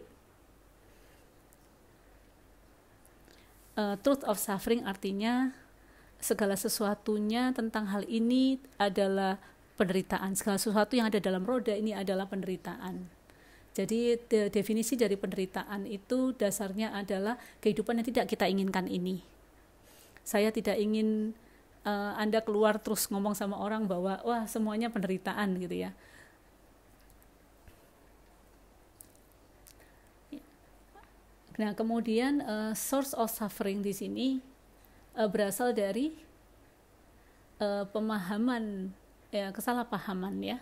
Truth of suffering artinya segala sesuatunya tentang hal ini adalah penderitaan. Segala sesuatu yang ada dalam roda ini adalah penderitaan. Jadi definisi dari penderitaan itu dasarnya adalah kehidupan yang tidak kita inginkan ini. Saya tidak ingin Anda keluar terus ngomong sama orang bahwa wah semuanya penderitaan gitu ya. Nah, kemudian source of suffering di sini berasal dari pemahaman kesalahpahaman ya.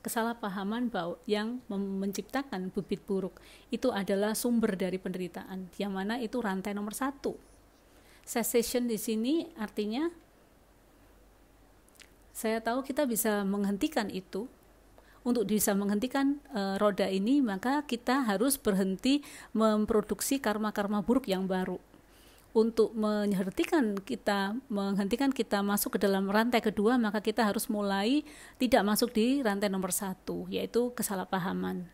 Kesalahpahaman yang menciptakan bibit buruk itu adalah sumber dari penderitaan, yang mana itu rantai nomor 1. Cessation di sini artinya saya tahu kita bisa menghentikan itu. Untuk bisa menghentikan roda ini, maka kita harus berhenti memproduksi karma-karma buruk yang baru. untuk menghentikan kita masuk ke dalam rantai kedua, maka kita harus mulai tidak masuk di rantai nomor 1, yaitu kesalahpahaman.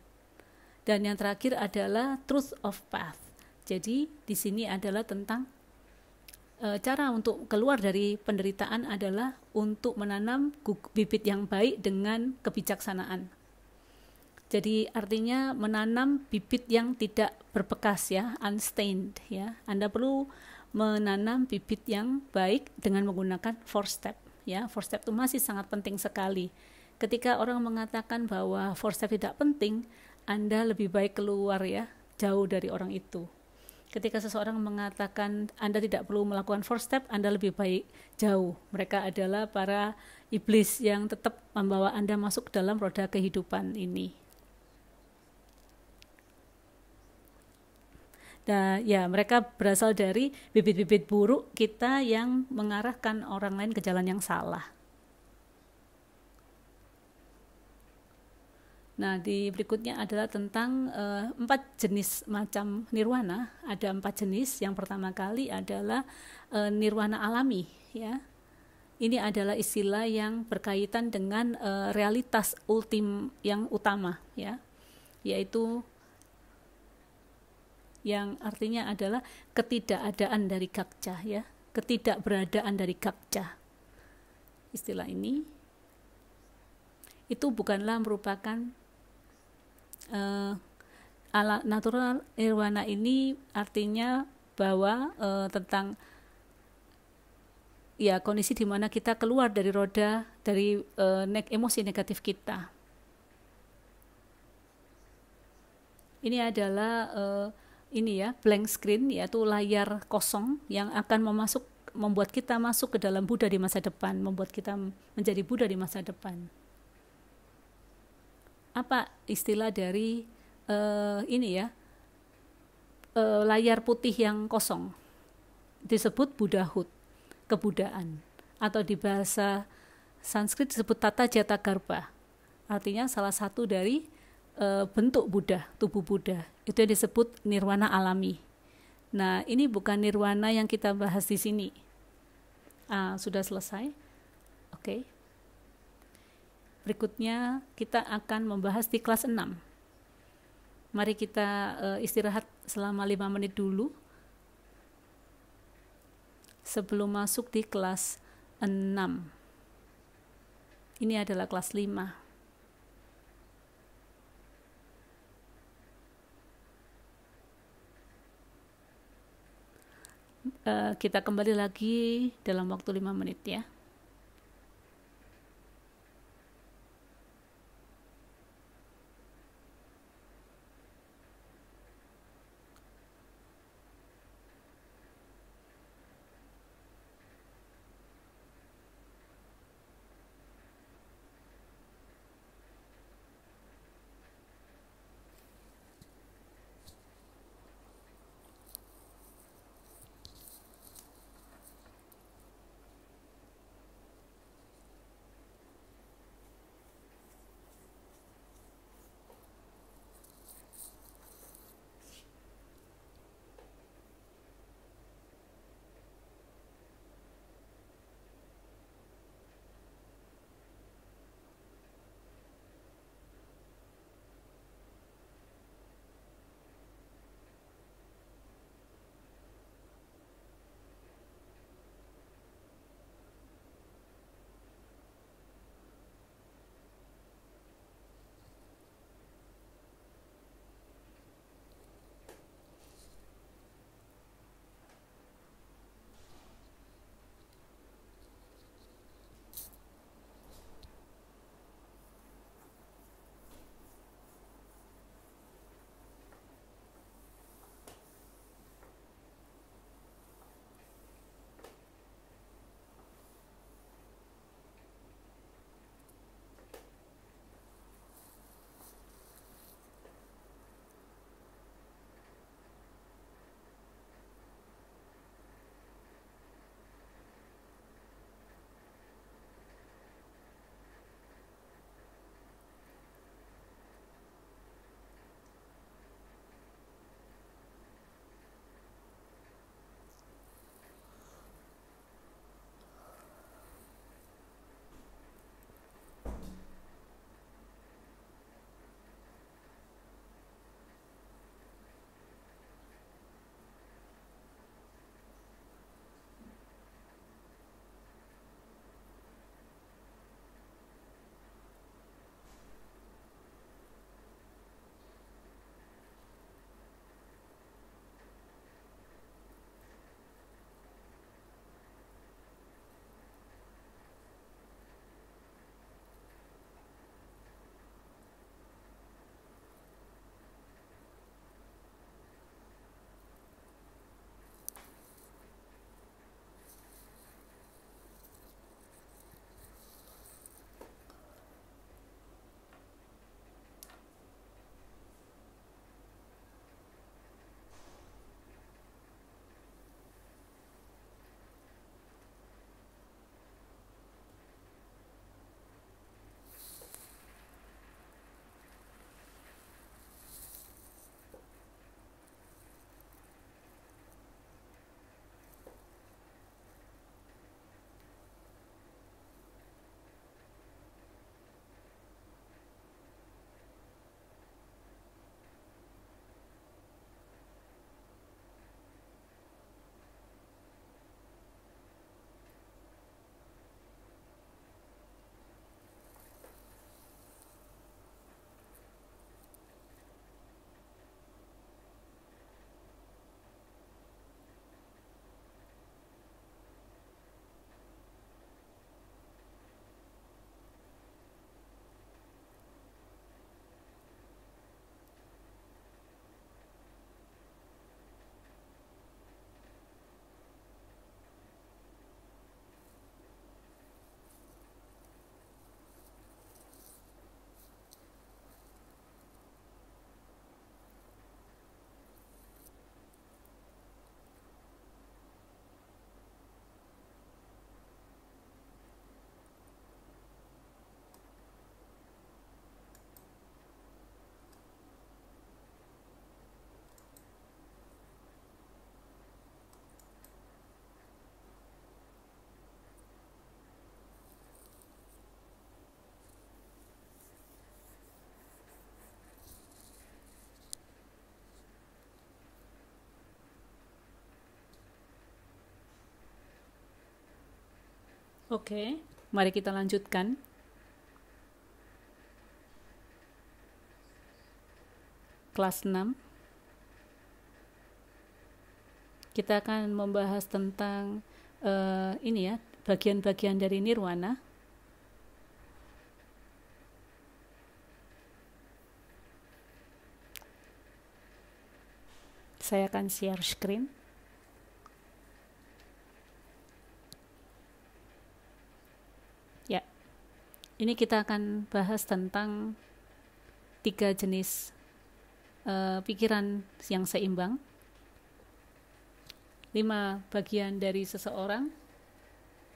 Dan yang terakhir adalah truth of path. Jadi di sini adalah tentang cara untuk keluar dari penderitaan adalah untuk menanam bibit yang baik dengan kebijaksanaan. Jadi artinya menanam bibit yang tidak berbekas ya, unstained ya. Anda perlu menanam bibit yang baik dengan menggunakan 4 step ya. 4 step itu masih sangat penting sekali. Ketika orang mengatakan bahwa 4 step tidak penting, Anda lebih baik keluar ya, jauh dari orang itu. Ketika seseorang mengatakan Anda tidak perlu melakukan 4 step, Anda lebih baik jauh. Mereka adalah para iblis yang tetap membawa Anda masuk dalam roda kehidupan ini. Nah, ya, mereka berasal dari bibit-bibit buruk kita yang mengarahkan orang lain ke jalan yang salah. Nah, di berikutnya adalah tentang 4 jenis macam nirwana. Ada 4 jenis. Yang pertama kali adalah nirwana alami, ya. Ini adalah istilah yang berkaitan dengan realitas ultim yang utama, ya, yaitu yang artinya adalah ketidakadaan dari kakca, ya, ketidakberadaan dari kakca. Istilah ini itu bukanlah merupakan natural nirwana. Ini artinya bahwa tentang ya kondisi di mana kita keluar dari roda dari emosi negatif kita. Ini adalah ini ya, blank screen, yaitu layar kosong yang akan membuat kita masuk ke dalam Buddha di masa depan, membuat kita menjadi Buddha di masa depan. Apa istilah dari ini ya, layar putih yang kosong? Disebut Buddhahood, kebudaan, atau di bahasa Sanskrit disebut Tata Jata Garbha. Artinya salah satu dari bentuk Buddha, tubuh Buddha. Itu yang disebut nirwana alami. Nah, ini bukan nirwana yang kita bahas di sini. Sudah selesai. Oke. Berikutnya kita akan membahas di kelas 6. Mari kita istirahat selama 5 menit dulu sebelum masuk di kelas 6. Ini adalah kelas 5. Kita kembali lagi dalam waktu 5 menit ya. Oke, mari kita lanjutkan. Kelas 6. Kita akan membahas tentang ini ya, bagian-bagian dari nirwana. Saya akan share screen. Ya, ini kita akan bahas tentang 3 jenis pikiran yang seimbang, 5 bagian dari seseorang,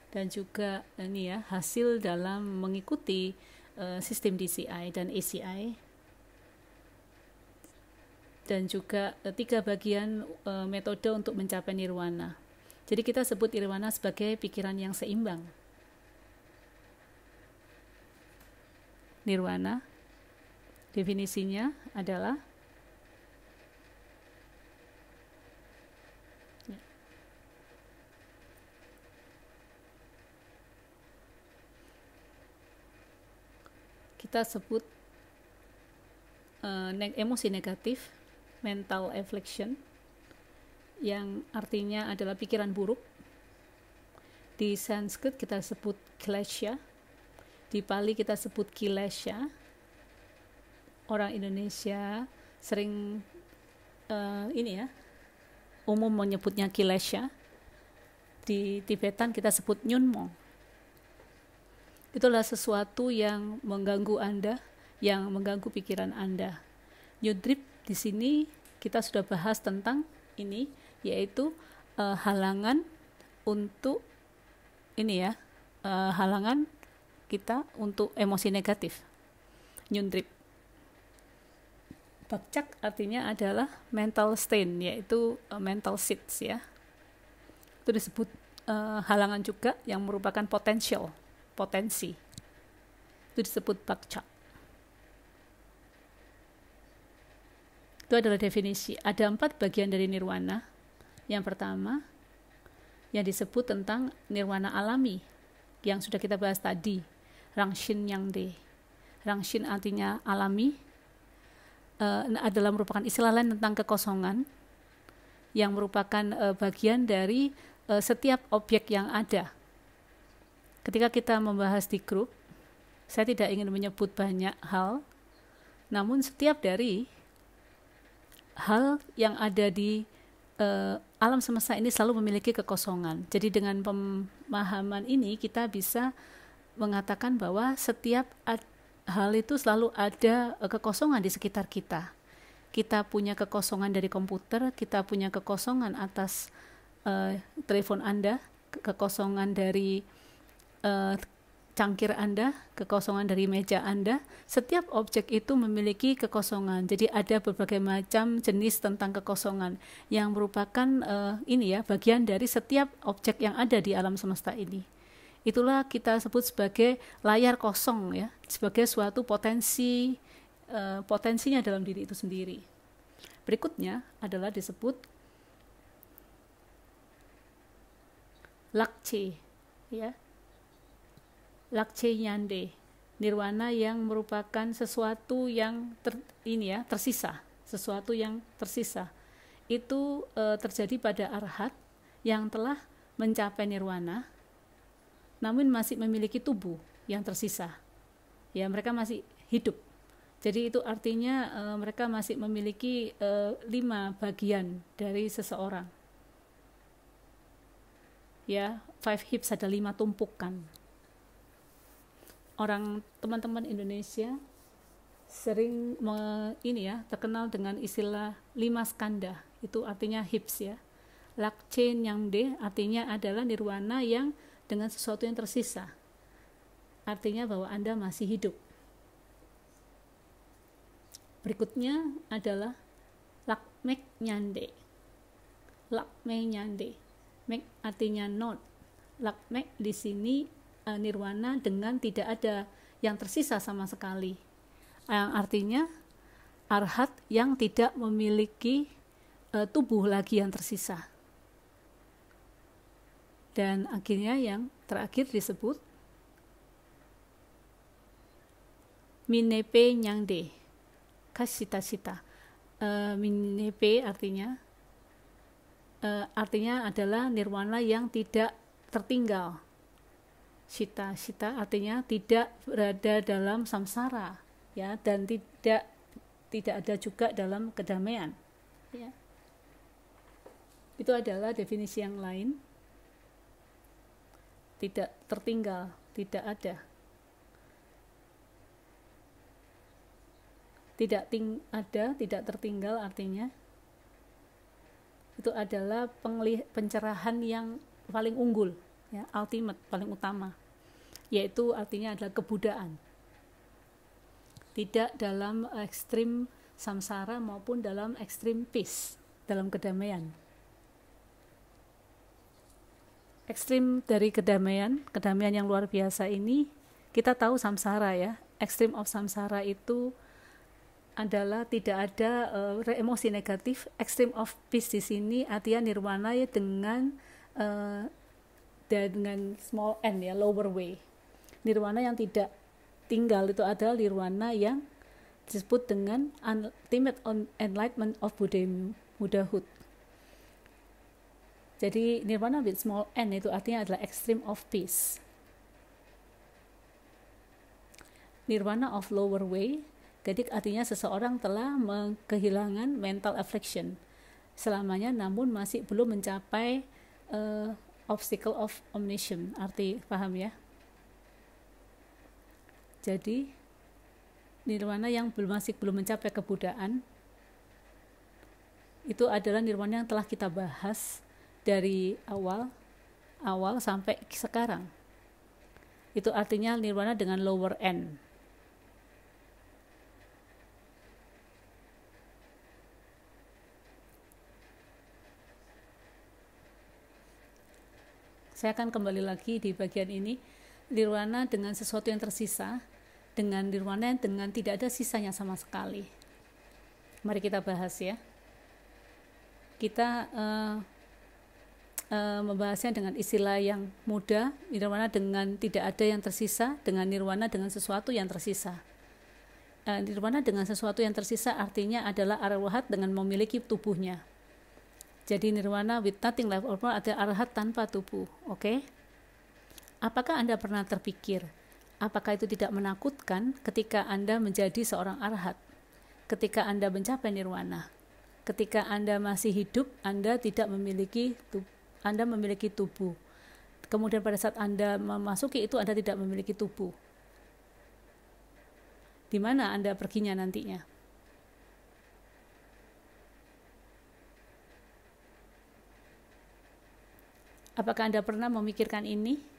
dan juga ini ya, hasil dalam mengikuti sistem DCI dan ACI, dan juga 3 bagian metode untuk mencapai nirwana. Jadi kita sebut nirwana sebagai pikiran yang seimbang. Nirwana definisinya adalah kita sebut emosi negatif, mental affliction, yang artinya adalah pikiran buruk. Di Sanskrit kita sebut klesha, di Pali kita sebut kilesha. Orang Indonesia sering ini ya, umum menyebutnya kilesha. Di Tibetan kita sebut nyunmo. Itulah sesuatu yang mengganggu Anda, yang mengganggu pikiran Anda. Nyudrip di sini kita sudah bahas tentang ini, yaitu halangan untuk ini ya, halangan kita untuk emosi negatif. Nyudrip. Bakcak artinya adalah mental stain, yaitu mental seeds ya. Itu disebut halangan juga, yang merupakan potensi. Itu disebut bakcak. Itu adalah definisi. Ada 4 bagian dari nirwana. Yang pertama, yang disebut tentang nirwana alami, yang sudah kita bahas tadi, Rangshin Nyangde. Rangshin artinya alami, adalah merupakan istilah lain tentang kekosongan, yang merupakan bagian dari setiap objek yang ada. Ketika kita membahas di grup, saya tidak ingin menyebut banyak hal, namun setiap dari hal yang ada di alam semesta ini selalu memiliki kekosongan. Jadi dengan pemahaman ini kita bisa mengatakan bahwa setiap hal itu selalu ada kekosongan di sekitar kita. Kita punya kekosongan dari komputer, kita punya kekosongan atas telepon Anda, kekosongan dari cangkir Anda, kekosongan dari meja Anda. Setiap objek itu memiliki kekosongan. Jadi ada berbagai macam jenis tentang kekosongan yang merupakan ini ya, bagian dari setiap objek yang ada di alam semesta ini. Itulah kita sebut sebagai layar kosong ya, sebagai suatu potensinya dalam diri itu sendiri. Berikutnya adalah disebut lakche ya. Lakche nyande, nirwana yang merupakan sesuatu yang tersisa, sesuatu yang tersisa. Itu terjadi pada arhat yang telah mencapai nirwana, namun masih memiliki tubuh yang tersisa. Ya, mereka masih hidup. Jadi itu artinya mereka masih memiliki 5 bagian dari seseorang. Ya, 5 hips, ada 5 tumpukan. Teman-teman Indonesia sering terkenal dengan istilah 5 skanda. Itu artinya hips ya. Lakche nyangde artinya adalah nirwana yang dengan sesuatu yang tersisa. Artinya bahwa Anda masih hidup. Berikutnya adalah lakmek nyande. Lakme nyande. Mek artinya not. Lakmek di sini nirwana dengan tidak ada yang tersisa sama sekali. Yang artinya arhat yang tidak memiliki tubuh lagi yang tersisa. Dan akhirnya yang terakhir disebut Minepe Nyangde, kasita-sita. Minepe artinya adalah nirwana yang tidak tertinggal. Sita artinya tidak berada dalam samsara, ya, dan tidak ada juga dalam kedamaian, ya. Itu adalah definisi yang lain. Tidak tertinggal, tidak ada. Tidak tertinggal artinya itu adalah pencerahan yang paling unggul, ya, ultimate, paling utama, yaitu artinya adalah kebudaan. Tidak dalam ekstrim samsara maupun dalam ekstrim peace, dalam kedamaian. Ekstrim dari kedamaian yang luar biasa ini, kita tahu samsara, ya. Extreme of samsara itu adalah tidak ada emosi negatif. Extreme of peace di sini artinya nirwana, ya, dengan small n, ya, lower way. Nirwana yang tidak tinggal itu adalah nirwana yang disebut dengan ultimate enlightenment of Buddhahood. Jadi nirwana with small n itu artinya adalah extreme of peace. Nirwana of lower way, jadi artinya seseorang telah kehilangan mental affliction selamanya, namun masih belum mencapai obstacle of omniscience. Arti paham, ya? Jadi nirwana yang masih belum mencapai kebudaan itu adalah nirwana yang telah kita bahas dari awal sampai sekarang. Itu artinya nirwana dengan lower end. Saya akan kembali lagi di bagian ini. Nirwana dengan sesuatu yang tersisa, dengan nirwana dengan tidak ada sisanya sama sekali. Mari kita bahas, ya. Kita membahasnya dengan istilah yang mudah, nirwana dengan tidak ada yang tersisa, dengan nirwana dengan sesuatu yang tersisa. Nirwana dengan sesuatu yang tersisa artinya adalah arahat dengan memiliki tubuhnya. Jadi nirwana with nothing left over ada arahat tanpa tubuh. Oke? Apakah Anda pernah terpikir, apakah itu tidak menakutkan ketika Anda menjadi seorang arahat? Ketika Anda mencapai nirwana, ketika Anda masih hidup, Anda tidak memiliki tubuh. Anda memiliki tubuh. Kemudian pada saat Anda memasuki itu, Anda tidak memiliki tubuh. Di mana Anda perginya nantinya? Apakah Anda pernah memikirkan ini?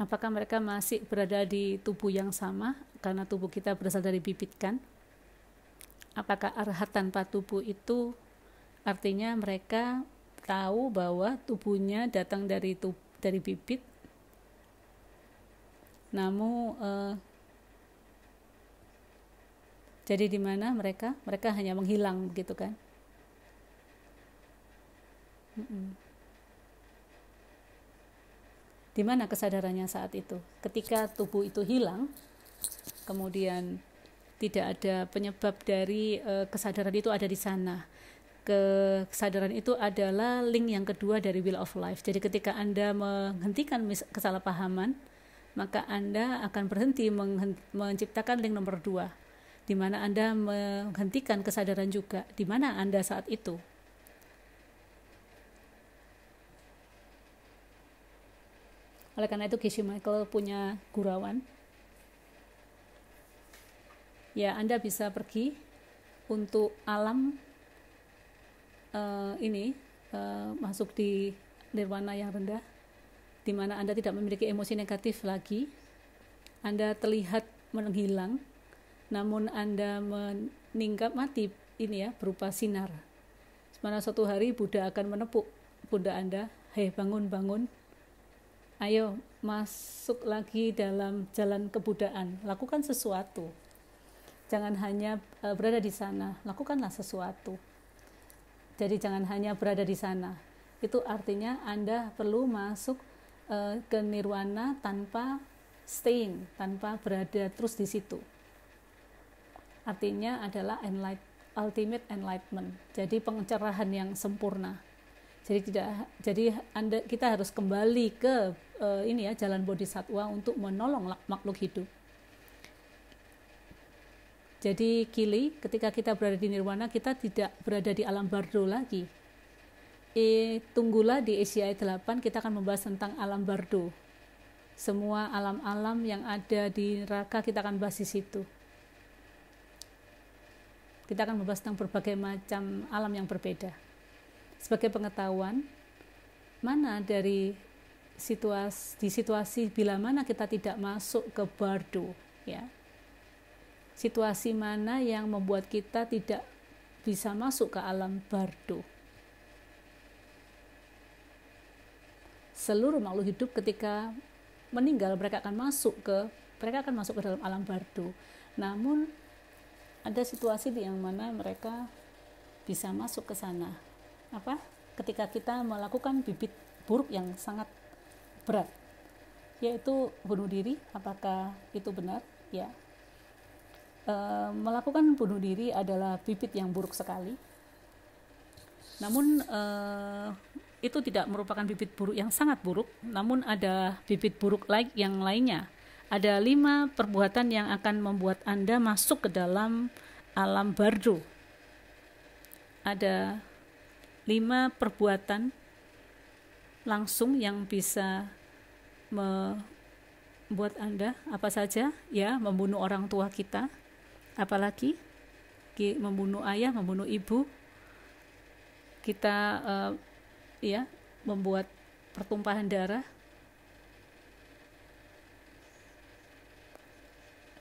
Apakah mereka masih berada di tubuh yang sama, karena tubuh kita berasal dari bibit, kan? Apakah arahat tanpa tubuh itu artinya mereka tahu bahwa tubuhnya datang dari bibit, namun jadi di mana mereka hanya menghilang, begitu kan? Di mana kesadarannya saat itu? Ketika tubuh itu hilang, kemudian tidak ada penyebab dari kesadaran itu ada di sana. Kesadaran itu adalah link yang kedua dari wheel of life. Jadi ketika Anda menghentikan kesalahpahaman, maka Anda akan berhenti menciptakan link nomor 2, di mana Anda menghentikan kesadaran juga. Di mana Anda saat itu? Oleh karena itu Geshe Michael punya gurauan, ya, Anda bisa pergi untuk alam masuk di nirwana yang rendah, di mana Anda tidak memiliki emosi negatif lagi. Anda terlihat menghilang, namun Anda meningkat mati berupa sinar. Semana suatu hari Buddha akan menepuk pundak Anda, "Hei, bangun. Ayo masuk lagi dalam jalan kebudaan, lakukan sesuatu." Jangan hanya berada di sana, lakukanlah sesuatu. Jadi jangan hanya berada di sana. Itu artinya Anda perlu masuk ke nirwana tanpa staying, tanpa berada terus di situ. Artinya adalah ultimate enlightenment. Jadi pencerahan yang sempurna. Jadi kita harus kembali ke jalan bodhisattva untuk menolong makhluk hidup. Jadi kili, ketika kita berada di nirwana, kita tidak berada di alam bardo lagi. Tunggulah di ACI 8, kita akan membahas tentang alam bardo. Semua alam-alam yang ada di neraka kita akan bahas di situ. Kita akan membahas tentang berbagai macam alam yang berbeda. Sebagai pengetahuan, mana dari situasi bila mana kita tidak masuk ke bardo, ya. Situasi mana yang membuat kita tidak bisa masuk ke alam bardo. Seluruh makhluk hidup ketika meninggal mereka akan masuk ke dalam alam bardo. Namun ada situasi yang mana mereka bisa masuk ke sana. Ketika kita melakukan bibit buruk yang sangat berat, yaitu bunuh diri. Apakah itu benar? Ya. Melakukan bunuh diri adalah bibit yang buruk sekali. Namun itu tidak merupakan bibit buruk yang sangat buruk, namun ada bibit buruk yang lainnya. Ada 5 perbuatan yang akan membuat Anda masuk ke dalam alam bardo. Ada 5 perbuatan langsung yang bisa membuat Anda apa saja, ya, membunuh orang tua kita, apalagi membunuh ayah, membunuh ibu, kita membuat pertumpahan darah,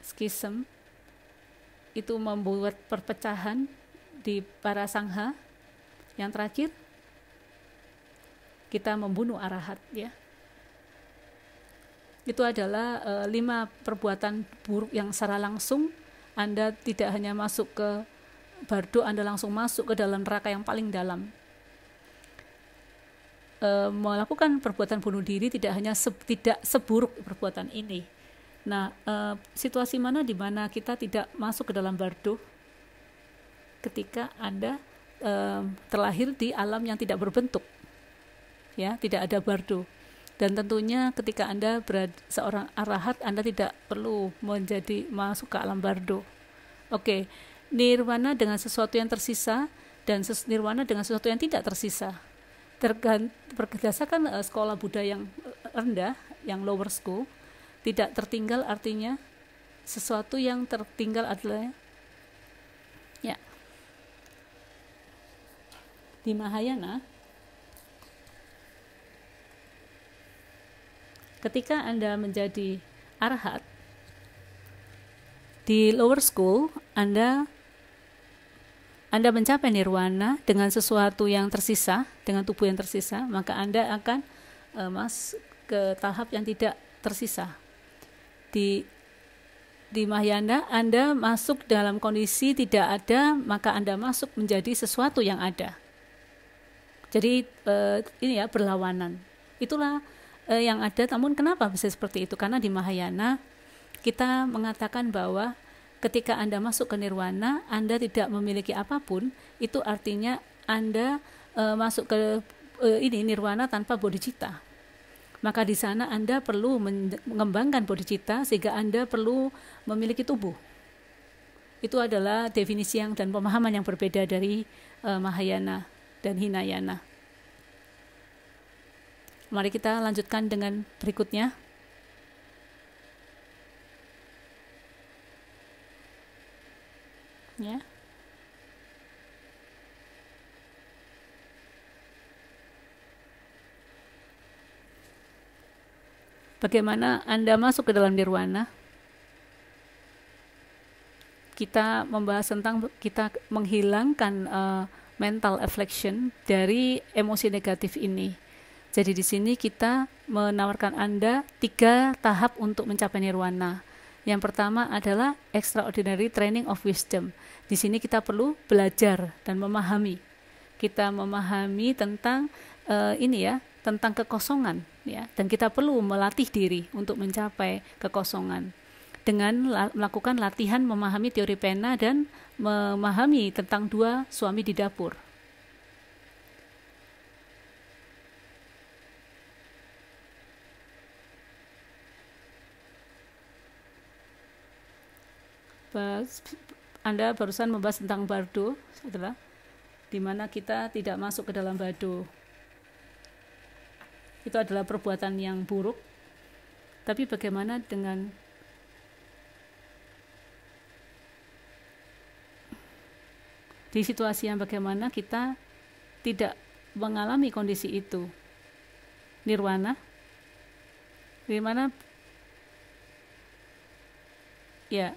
skism, itu membuat perpecahan di para sangha. Yang terakhir, kita membunuh arahat, ya. Itu adalah 5 perbuatan buruk yang secara langsung Anda tidak hanya masuk ke bardo, Anda langsung masuk ke dalam neraka yang paling dalam. Melakukan perbuatan bunuh diri tidak seburuk perbuatan ini. Nah, situasi mana di mana kita tidak masuk ke dalam bardo? Ketika Anda terlahir di alam yang tidak berbentuk, ya, tidak ada bardo. Dan tentunya ketika Anda seorang arahat, Anda tidak perlu masuk ke alam bardo. Oke, nirwana dengan sesuatu yang tersisa dan nirwana dengan sesuatu yang tidak tersisa. Berdasarkan sekolah Buddha yang rendah, yang lower school, tidak tertinggal artinya sesuatu yang tertinggal adalah, ya, di Mahayana, ketika Anda menjadi arahat di lower school, Anda mencapai nirwana dengan sesuatu yang tersisa, dengan tubuh yang tersisa, maka Anda akan masuk ke tahap yang tidak tersisa. Di Mahayana, Anda masuk dalam kondisi tidak ada, maka Anda masuk menjadi sesuatu yang ada. Jadi ini ya, berlawanan. Itulah yang ada. Namun kenapa bisa seperti itu? Karena di Mahayana kita mengatakan bahwa ketika Anda masuk ke nirwana, Anda tidak memiliki apapun. Itu artinya Anda masuk ke nirwana tanpa bodhicitta. Maka di sana Anda perlu mengembangkan bodhicitta sehingga Anda perlu memiliki tubuh. Itu adalah definisi dan pemahaman yang berbeda dari Mahayana dan Hinayana. Mari kita lanjutkan dengan berikutnya. Ya. Bagaimana Anda masuk ke dalam nirwana? Kita membahas tentang kita menghilangkan mental affliction dari emosi negatif ini. Jadi di sini kita menawarkan Anda 3 tahap untuk mencapai nirwana. Yang pertama adalah extraordinary training of wisdom. Di sini kita perlu belajar dan memahami. Kita memahami tentang tentang kekosongan, ya, dan kita perlu melatih diri untuk mencapai kekosongan dengan melakukan latihan memahami teori pena dan memahami tentang dua suami di dapur. Anda barusan membahas tentang bardo, adalah di mana kita tidak masuk ke dalam bardo. Itu adalah perbuatan yang buruk. Tapi bagaimana dengan di situasi yang bagaimana kita tidak mengalami kondisi itu? Nirwana ya,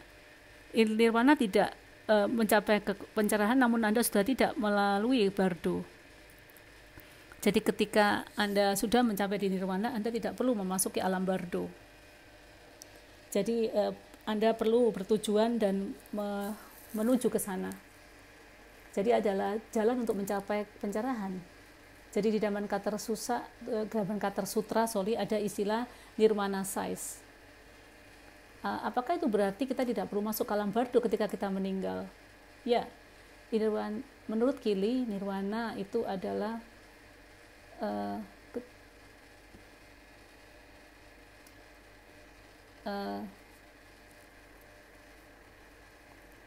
nirwana tidak mencapai pencerahan, namun Anda sudah tidak melalui bardo. Jadi ketika Anda sudah mencapai di nirwana, Anda tidak perlu memasuki alam bardo. Jadi Anda perlu bertujuan dan menuju ke sana. Jadi adalah jalan untuk mencapai pencerahan. Jadi di Dhammankata Sutra ada istilah nirwana size. Apakah itu berarti kita tidak perlu masuk alam bardo ketika kita meninggal? Ya, menurut Kili, nirwana itu adalah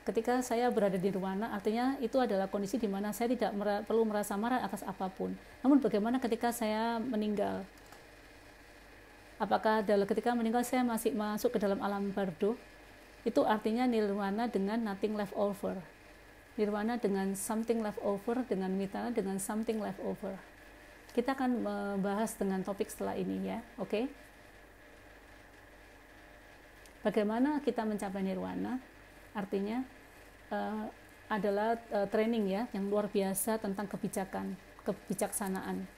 ketika saya berada di nirwana, artinya itu adalah kondisi di mana saya tidak perlu merasa marah atas apapun. Namun bagaimana ketika saya meninggal? Apakah ketika meninggal saya masih masuk ke dalam alam bardo? Itu artinya nirwana dengan nothing left over. Nirwana dengan something left over, dengan mitana dengan something left over. Kita akan membahas dengan topik setelah ini, ya, oke? Bagaimana kita mencapai nirwana? Artinya adalah training, ya, yang luar biasa tentang kebijaksanaan.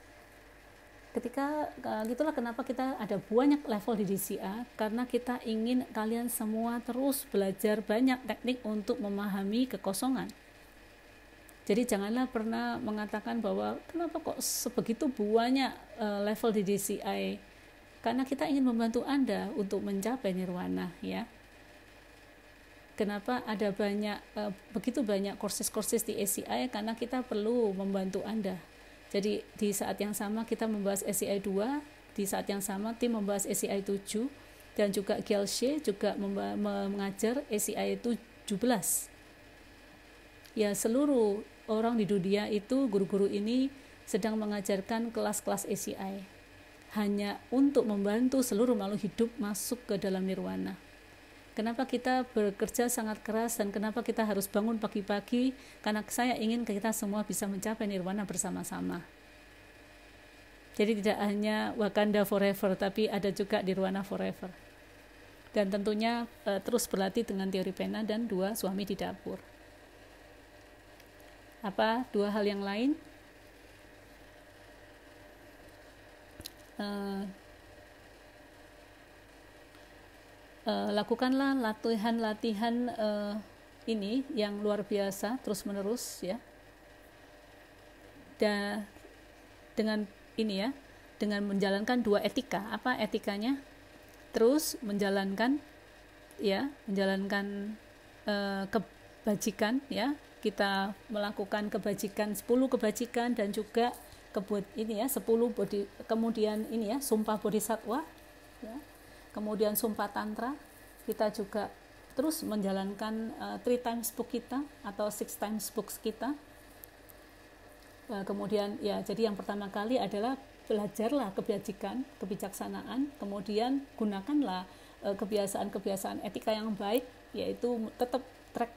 Ketika gitulah kenapa kita ada banyak level di DCA, karena kita ingin kalian semua terus belajar banyak teknik untuk memahami kekosongan. Jadi janganlah pernah mengatakan bahwa kenapa kok sebegitu banyak level di DCI, karena kita ingin membantu Anda untuk mencapai nirwana, ya. Kenapa ada begitu banyak kursus-kursus di ACI? Karena kita perlu membantu Anda. Jadi di saat yang sama kita membahas ACI 2, di saat yang sama tim membahas ACI 7, dan juga Gyaltse juga mengajar ACI 17. Ya, seluruh orang di dunia itu, guru-guru ini sedang mengajarkan kelas-kelas ACI hanya untuk membantu seluruh makhluk hidup masuk ke dalam nirwana. Kenapa kita bekerja sangat keras dan kenapa kita harus bangun pagi-pagi? Karena saya ingin kita semua bisa mencapai nirwana bersama-sama. Jadi tidak hanya Wakanda forever, tapi ada juga nirwana forever. Dan tentunya terus berlatih dengan teori pena dan dua suami di dapur. Apa dua hal yang lain? Lakukanlah latihan ini yang luar biasa terus menerus, ya. Dan dengan ini, ya, dengan menjalankan dua etika. Apa etikanya? Terus menjalankan kebajikan, ya. Kita melakukan kebajikan 10 kebajikan dan juga 10 kemudian sumpah bodhisatwa, ya. Kemudian sumpah tantra, kita juga terus menjalankan 3 times book kita atau 6 times books kita. Kemudian, ya, jadi yang pertama kali adalah belajarlah kebijaksanaan, kemudian gunakanlah kebiasaan-kebiasaan etika yang baik, yaitu tetap track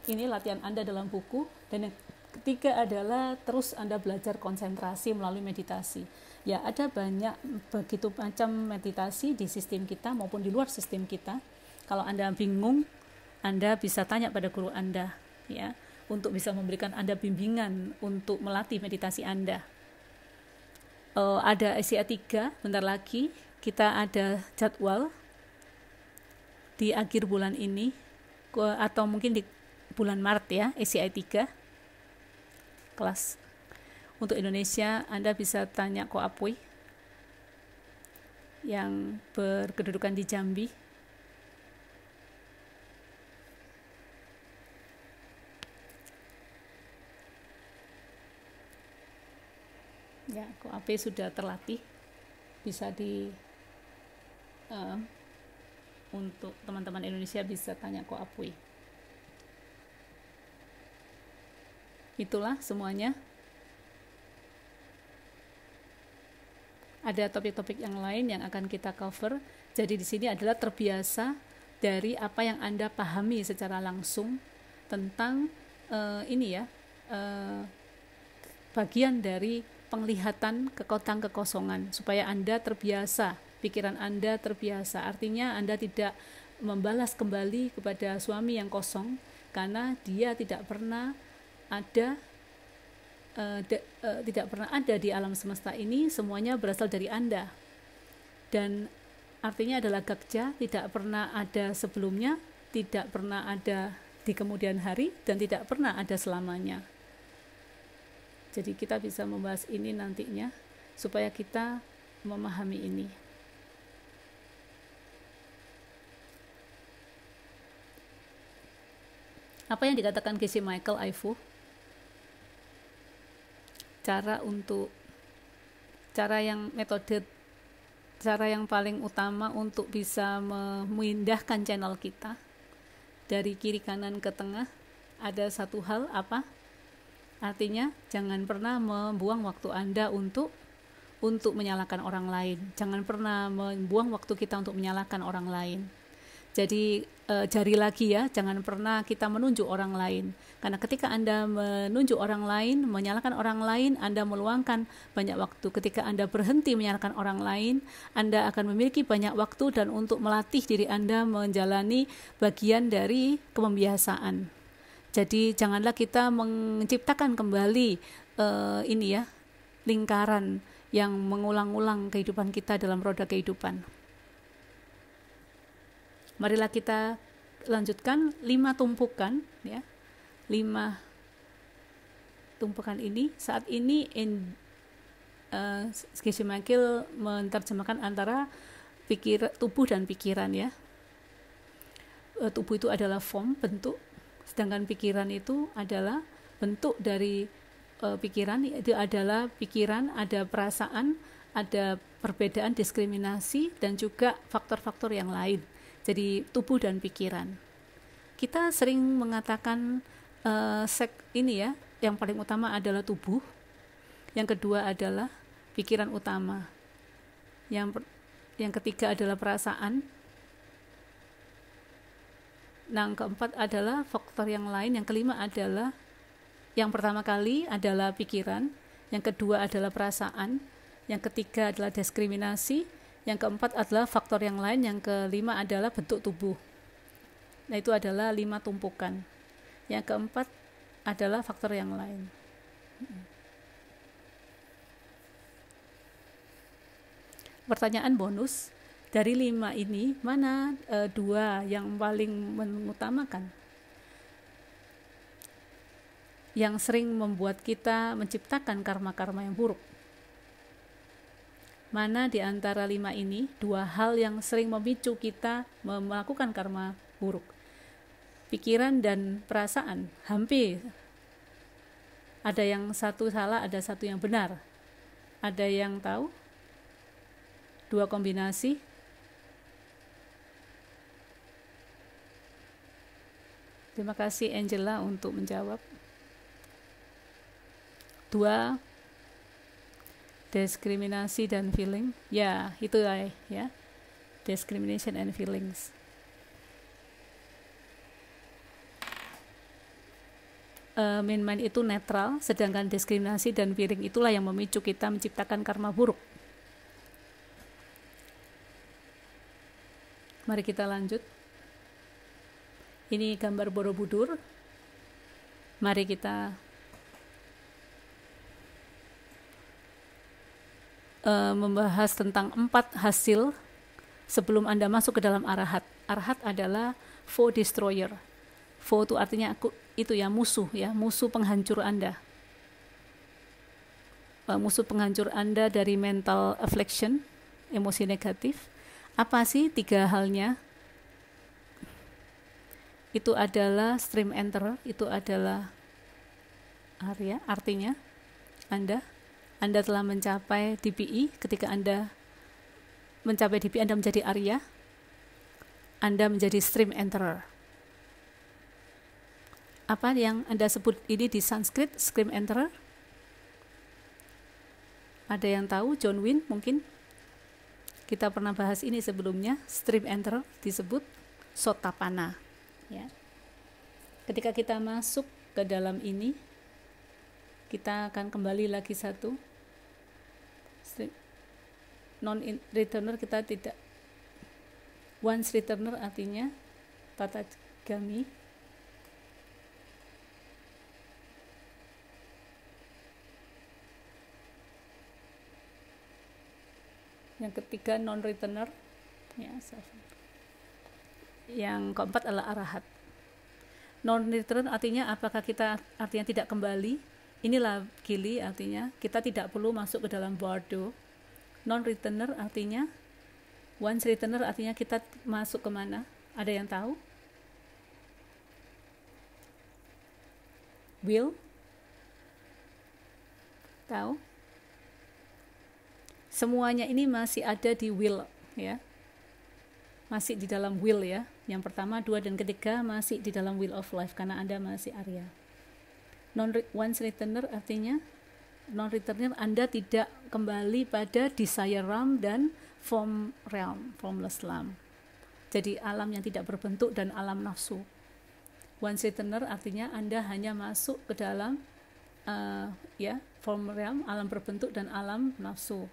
latihan Anda dalam buku. Dan yang ketiga adalah terus Anda belajar konsentrasi melalui meditasi. Ya, ada begitu macam meditasi di sistem kita maupun di luar sistem kita. Kalau Anda bingung, Anda bisa tanya pada guru Anda, ya, untuk bisa memberikan Anda bimbingan untuk melatih meditasi Anda. Ada Asia 3, bentar lagi kita ada jadwal di akhir bulan ini atau mungkin di bulan Maret ya, ACI 3 kelas untuk Indonesia. Anda bisa tanya Ko Apui yang berkedudukan di Jambi. Ya, Ko Apui sudah terlatih, bisa untuk teman-teman Indonesia bisa tanya Ko Apui. Itulah semuanya. Ada topik-topik yang lain yang akan kita cover. Jadi di sini adalah terbiasa dari apa yang Anda pahami secara langsung tentang bagian dari penglihatan kekosongan, supaya Anda terbiasa, pikiran Anda terbiasa. Artinya Anda tidak membalas kembali kepada suami yang kosong karena dia tidak pernah ada di alam semesta ini. Semuanya berasal dari Anda, dan artinya adalah gakja, tidak pernah ada sebelumnya, tidak pernah ada di kemudian hari, dan tidak pernah ada selamanya. Jadi kita bisa membahas ini nantinya supaya kita memahami ini. Apa yang dikatakan Geshe Michael Aifu? Cara yang paling utama untuk bisa memindahkan channel kita dari kiri kanan ke tengah, ada satu hal, apa? Artinya jangan pernah membuang waktu Anda untuk menyalahkan orang lain. Jangan pernah membuang waktu kita untuk menyalahkan orang lain. Jadi jari lagi ya, jangan pernah kita menunjuk orang lain. Karena ketika Anda menunjuk orang lain, menyalahkan orang lain, Anda meluangkan banyak waktu. Ketika Anda berhenti menyalahkan orang lain, Anda akan memiliki banyak waktu dan untuk melatih diri Anda menjalani bagian dari kembiasaan. Jadi janganlah kita menciptakan kembali lingkaran yang mengulang-ulang kehidupan kita dalam roda kehidupan. Marilah kita lanjutkan 5 tumpukan ya. 5 tumpukan ini saat ini Geshe Michael menerjemahkan antara tubuh dan pikiran ya. Tubuh itu adalah form, bentuk, sedangkan pikiran itu adalah bentuk dari pikiran. Itu adalah pikiran, ada perasaan, ada perbedaan, diskriminasi, dan juga faktor-faktor yang lain. Jadi tubuh dan pikiran. Kita sering mengatakan yang paling utama adalah tubuh, yang kedua adalah pikiran utama, yang ketiga adalah perasaan, yang keempat adalah faktor yang lain, yang kelima adalah, yang pertama kali adalah pikiran, yang kedua adalah perasaan, yang ketiga adalah diskriminasi, yang keempat adalah faktor yang lain, yang kelima adalah bentuk tubuh. Nah, itu adalah 5 tumpukan. Yang keempat adalah faktor yang lain. Pertanyaan bonus, dari 5 ini mana 2 yang paling mengutamakan, yang sering membuat kita menciptakan karma-karma yang buruk? Mana di antara 5 ini 2 hal yang sering memicu kita melakukan karma buruk? Pikiran dan perasaan. Hampir ada yang satu salah, ada satu yang benar. Ada yang tahu? 2 kombinasi. Terima kasih Angela untuk menjawab. 2, diskriminasi dan feeling. Ya, itu ya. Discrimination and feelings. Main mind itu netral, sedangkan diskriminasi dan feeling itulah yang memicu kita menciptakan karma buruk. Mari kita lanjut. Ini gambar Borobudur. Mari kita membahas tentang 4 hasil sebelum Anda masuk ke dalam arahat. Arahat adalah foe destroyer. Foe itu artinya itu ya, musuh ya, musuh penghancur Anda. Musuh penghancur Anda dari mental affliction, emosi negatif. Apa sih 3 halnya? Itu adalah stream enter, itu adalah Arya, artinya Anda telah mencapai DPI. Ketika Anda mencapai DPI, Anda menjadi Arya, Anda menjadi stream enterer. Apa yang Anda sebut ini di Sanskrit, stream enterer? Ada yang tahu? John Wynne mungkin? Kita pernah bahas ini sebelumnya. Stream enterer disebut Sotapanna. Ya. Ketika kita masuk ke dalam ini, kita akan kembali lagi satu. Non-returner kita tidak. Once returner artinya Tatagami. Yang ketiga non-returner, ya, yang keempat adalah arahat. Non-returner artinya apakah kita artinya tidak kembali? Inilah gili, artinya kita tidak perlu masuk ke dalam bardo. Non-returner artinya once returner artinya kita masuk kemana? Ada yang tahu? Will? Tahu? Semuanya ini masih ada di will ya. Masih di dalam will ya. Yang pertama, 2 dan ketiga masih di dalam will of life karena Anda masih Arya. Once returner artinya non-returner, Anda tidak kembali pada desire realm dan form realm, formless realm. Jadi alam yang tidak berbentuk dan alam nafsu. Once returner artinya Anda hanya masuk ke dalam form realm, alam berbentuk dan alam nafsu.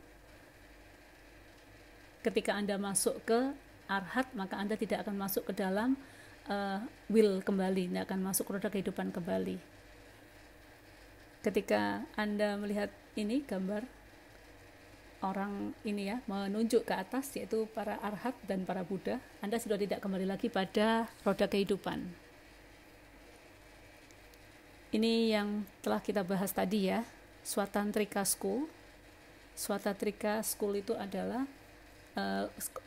Ketika Anda masuk ke arhat, maka Anda tidak akan masuk ke dalam will kembali, tidak akan masuk ke roda kehidupan kembali. Ketika Anda melihat ini gambar orang ini ya, menunjuk ke atas, yaitu para arhat dan para Buddha, Anda sudah tidak kembali lagi pada roda kehidupan. Ini yang telah kita bahas tadi ya, Swatantrika School. Swatantrika School itu adalah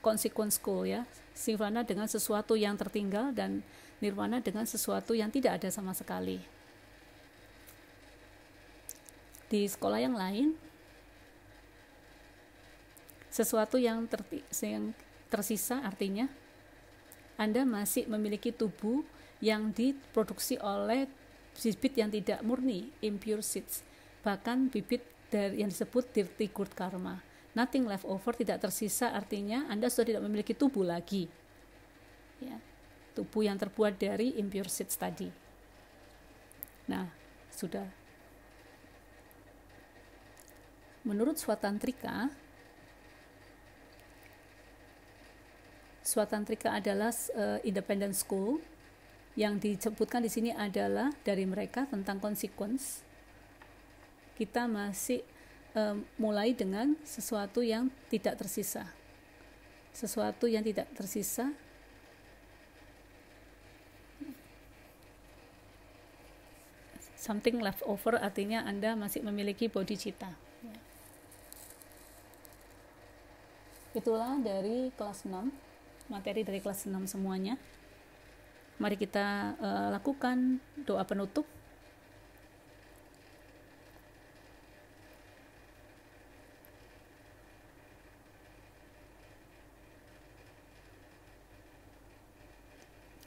consequence school ya, nirvana dengan sesuatu yang tertinggal dan nirvana dengan sesuatu yang tidak ada sama sekali. Di sekolah yang lain, sesuatu yang tersisa artinya Anda masih memiliki tubuh yang diproduksi oleh bibit yang tidak murni, impure seeds, bahkan bibit dari yang disebut dirty good karma. Nothing left over, tidak tersisa artinya Anda sudah tidak memiliki tubuh lagi ya, tubuh yang terbuat dari impure seeds tadi. Nah, sudah. Menurut Swatantrika adalah independent school. Yang disebutkan di sini adalah dari mereka tentang consequence. Kita masih mulai dengan sesuatu yang tidak tersisa. Sesuatu yang tidak tersisa. Something left over artinya Anda masih memiliki bodhicitta. Itulah dari kelas 6, materi dari kelas 6 semuanya. Mari kita lakukan doa penutup.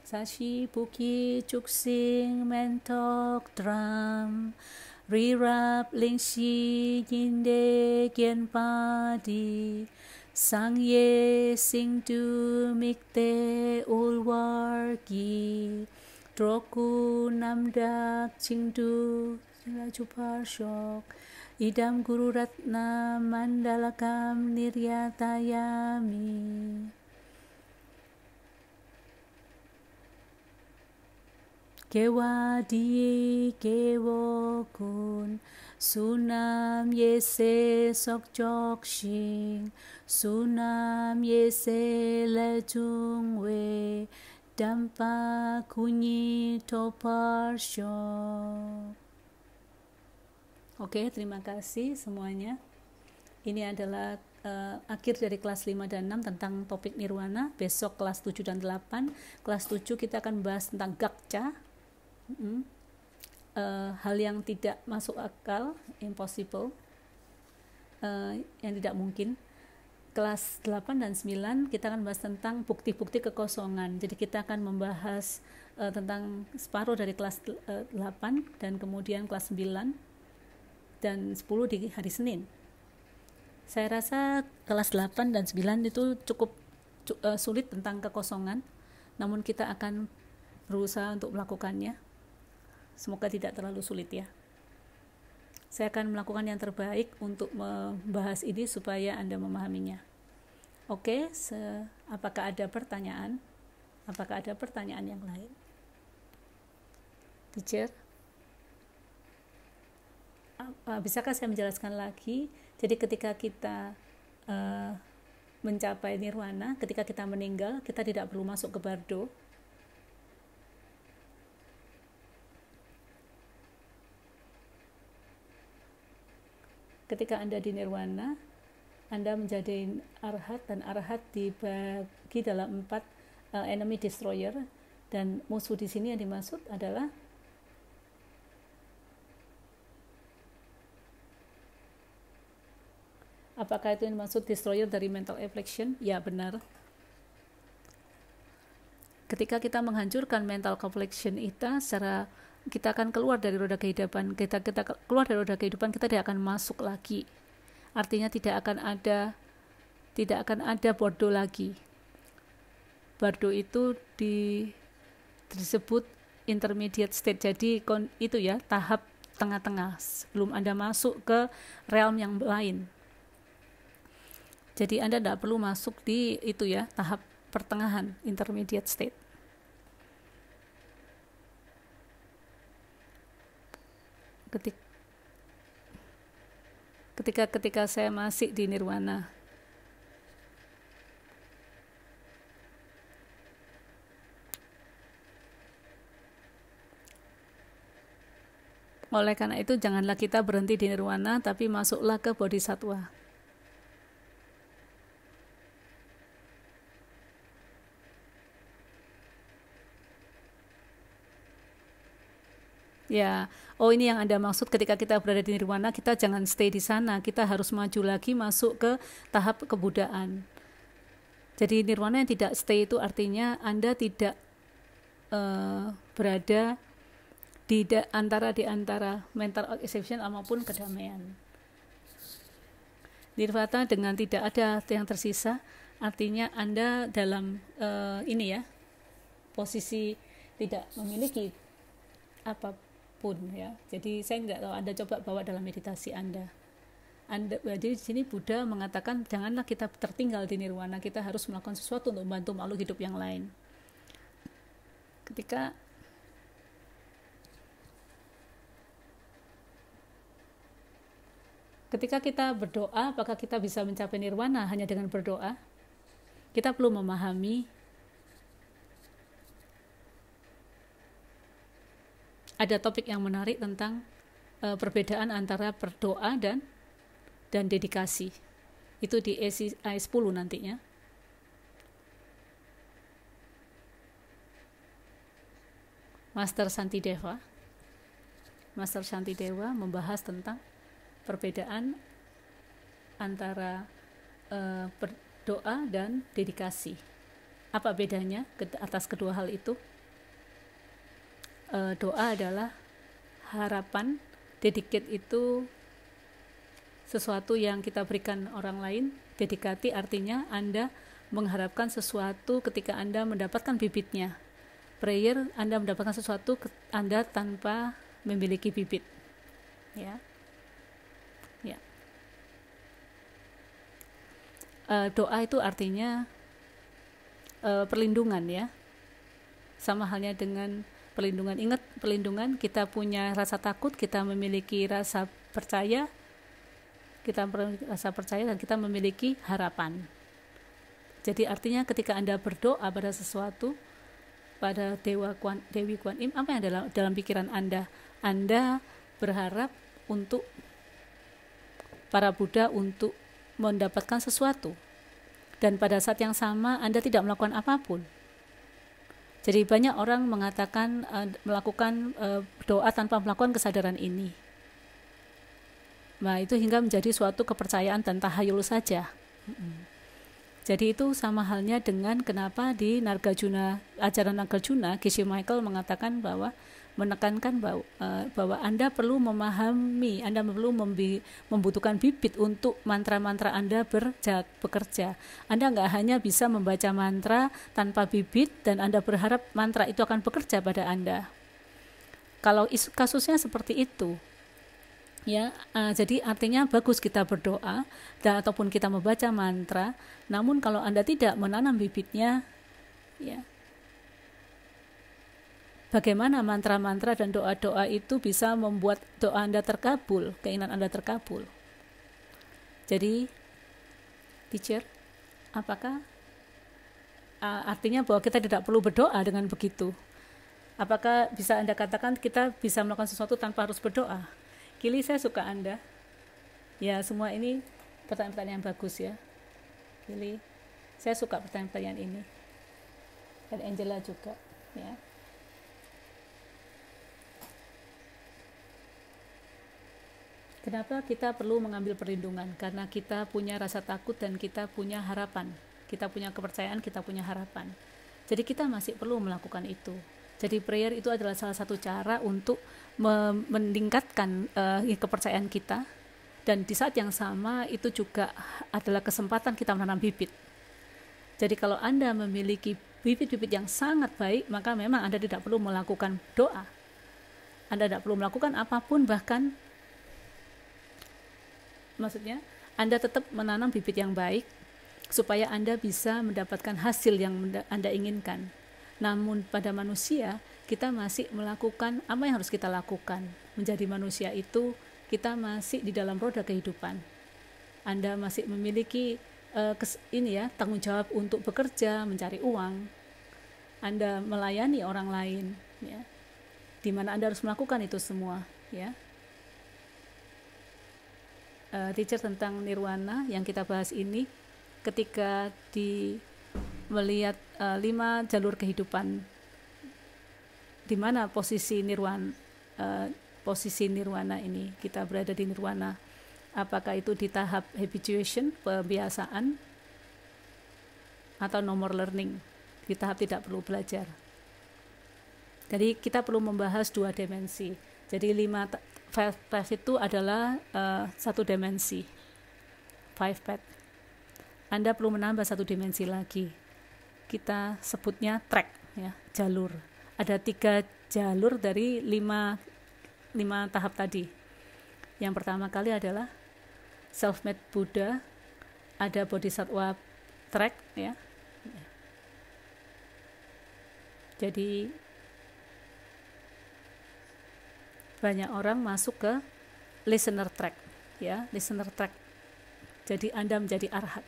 Sashi Buki Chuksing Mentok Dram Rirap Lingshi Yinde Genpadi Sangye Singdu Mikte Ulwargi Droku Namdak Chingdu Jupashok Idam Guru Ratna Mandalakam Niryatayami Kewa di kewo kun Sunam yese sokjokshin, sunam yese lejungwe, dampa kunyi toparsyo. Oke, terima kasih semuanya. Ini adalah akhir dari kelas 5 dan 6 tentang topik nirwana. Besok kelas 7 dan 8. Kelas 7 kita akan bahas tentang gakca. Hal yang tidak masuk akal, impossible, yang tidak mungkin. Kelas 8 dan 9 kita akan bahas tentang bukti-bukti kekosongan. Jadi kita akan membahas tentang separuh dari kelas 8 dan kemudian kelas 9 dan 10 di hari Senin. Saya rasa kelas 8 dan 9 itu cukup sulit tentang kekosongan, namun kita akan berusaha untuk melakukannya. Semoga tidak terlalu sulit ya. Saya akan melakukan yang terbaik untuk membahas ini supaya Anda memahaminya. Oke, apakah ada pertanyaan? Apakah ada pertanyaan yang lain? Teacher? Bisakah saya menjelaskan lagi? Jadi ketika kita mencapai nirwana, ketika kita meninggal, kita tidak perlu masuk ke bardo. Ketika Anda di nirwana, Anda menjadi arhat, dan arhat dibagi dalam 4 enemy destroyer, dan musuh di sini yang dimaksud adalah apakah itu yang dimaksud destroyer dari mental affliction? Ya, benar. Ketika kita menghancurkan mental affliction kita akan keluar dari roda kehidupan. Kita keluar dari roda kehidupan, kita tidak akan masuk lagi. Artinya tidak akan ada bardo lagi. Bardo itu disebut intermediate state. Jadi itu ya, tahap tengah-tengah sebelum Anda masuk ke realm yang lain. Jadi Anda tidak perlu masuk di itu ya, tahap pertengahan, intermediate state. Ketika saya masih di nirwana, oleh karena itu janganlah kita berhenti di nirwana, tapi masuklah ke bodhisattva. Ya, ini yang Anda maksud ketika kita berada di nirwana, kita jangan stay di sana, kita harus maju lagi masuk ke tahap kebudaan. Jadi nirwana yang tidak stay itu artinya Anda tidak berada di antara mental exception maupun kedamaian. Nirvana dengan tidak ada yang tersisa, artinya Anda dalam posisi tidak memiliki apapun ya. Jadi saya nggak tahu, Anda coba bawa dalam meditasi Anda. Jadi di sini Buddha mengatakan janganlah kita tertinggal di nirwana, kita harus melakukan sesuatu untuk membantu makhluk hidup yang lain. Ketika kita berdoa, apakah kita bisa mencapai nirwana hanya dengan berdoa? Kita perlu memahami ada topik yang menarik tentang perbedaan antara berdoa dan dedikasi. Itu di ACI 10 nantinya. Master Shantideva membahas tentang perbedaan antara berdoa dan dedikasi. Apa bedanya atas kedua hal itu? Doa adalah harapan, dedicate itu sesuatu yang kita berikan orang lain. Dedikati artinya Anda mengharapkan sesuatu ketika Anda mendapatkan bibitnya. Prayer, Anda mendapatkan sesuatu Anda tanpa memiliki bibit. Ya. Doa itu artinya perlindungan ya. Sama halnya dengan perlindungan. Ingat, perlindungan, kita punya rasa takut, kita memiliki rasa percaya, kita merasa percaya dan kita memiliki harapan. Jadi artinya ketika Anda berdoa pada sesuatu, pada Dewi Kuan Im, apa yang dalam pikiran Anda? Anda berharap untuk para Buddha untuk mendapatkan sesuatu. Dan pada saat yang sama Anda tidak melakukan apapun. Jadi banyak orang mengatakan melakukan doa tanpa melakukan kesadaran ini. Nah, itu hingga menjadi suatu kepercayaan dan tahayul saja. Jadi itu sama halnya dengan kenapa di Nagarjuna, ajaran Nagarjuna, Geshe Michael mengatakan bahwa menekankan bahwa Anda perlu memahami, Anda perlu membutuhkan bibit untuk mantra-mantra Anda bekerja. Anda nggak hanya bisa membaca mantra tanpa bibit dan Anda berharap mantra itu akan bekerja pada Anda. Kalau kasusnya seperti itu, ya, jadi artinya bagus kita berdoa dan ataupun kita membaca mantra, namun kalau Anda tidak menanam bibitnya, ya, bagaimana mantra-mantra dan doa-doa itu bisa membuat doa Anda terkabul, keinginan Anda terkabul. Jadi, teacher, apakah artinya bahwa kita tidak perlu berdoa dengan begitu? Apakah bisa Anda katakan kita bisa melakukan sesuatu tanpa harus berdoa? Kili, saya suka Anda. Ya, semua ini pertanyaan-pertanyaan yang bagus ya. Kili, saya suka pertanyaan-pertanyaan ini. Dan Angela juga, ya. Kenapa kita perlu mengambil perlindungan? Karena kita punya rasa takut dan kita punya harapan. Kita punya kepercayaan, kita punya harapan. Jadi kita masih perlu melakukan itu. Jadi prayer itu adalah salah satu cara untuk meningkatkan kepercayaan kita, dan di saat yang sama itu juga adalah kesempatan kita menanam bibit. Jadi kalau Anda memiliki bibit-bibit yang sangat baik, maka memang Anda tidak perlu melakukan doa. Anda tidak perlu melakukan apapun, bahkan maksudnya Anda tetap menanam bibit yang baik supaya Anda bisa mendapatkan hasil yang Anda inginkan. Namun pada manusia, kita masih melakukan apa yang harus kita lakukan. Menjadi manusia itu, kita masih di dalam roda kehidupan. Anda masih memiliki tanggung jawab untuk bekerja, mencari uang. Anda melayani orang lain, ya. Di mana Anda harus melakukan itu semua, ya. Teacher tentang nirwana yang kita bahas ini, ketika melihat 5 jalur kehidupan, di mana posisi nirwana ini, kita berada di nirwana. Apakah itu di tahap habituation, pembiasaan, atau no more learning, di tahap tidak perlu belajar. Jadi kita perlu membahas 2 dimensi. Jadi 5 path itu adalah 1 dimensi, 5 path. Anda perlu menambah 1 dimensi lagi. Kita sebutnya track, ya, jalur. Ada 3 jalur dari 5 tahap tadi. Yang pertama kali adalah self-made Buddha, ada Bodhisattva track, ya. Jadi banyak orang masuk ke listener track, ya, listener track. Jadi Anda menjadi arhat.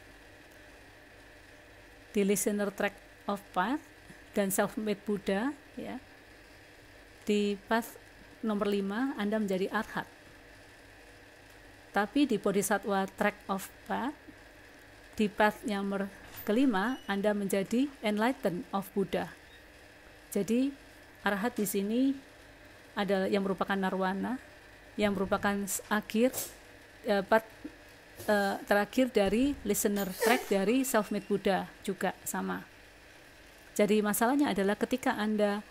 Di listener track of path dan self-made Buddha, ya, di path nomor 5 Anda menjadi arhat. Tapi di Bodhisattva track of path, di path nomor kelima Anda menjadi enlightened of Buddha. Jadi arhat di sini adalah yang merupakan nirwana, yang merupakan path terakhir dari listener track dari self-made Buddha, juga sama. Jadi masalahnya adalah ketika Anda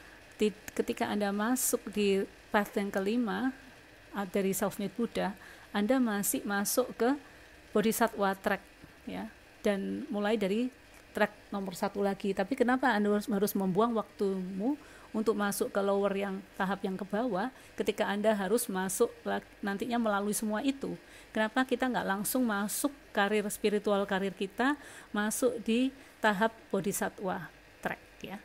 masuk di path yang kelima dari self-made Buddha, Anda masih masuk ke Bodhisattva track, ya, dan mulai dari track nomor 1 lagi. Tapi kenapa Anda harus membuang waktumu untuk masuk ke lower yang tahap yang ke bawah ketika Anda harus masuk nantinya melalui semua itu? Kenapa kita nggak langsung masuk karir spiritual, karir kita masuk di tahap Bodhisattva track, ya,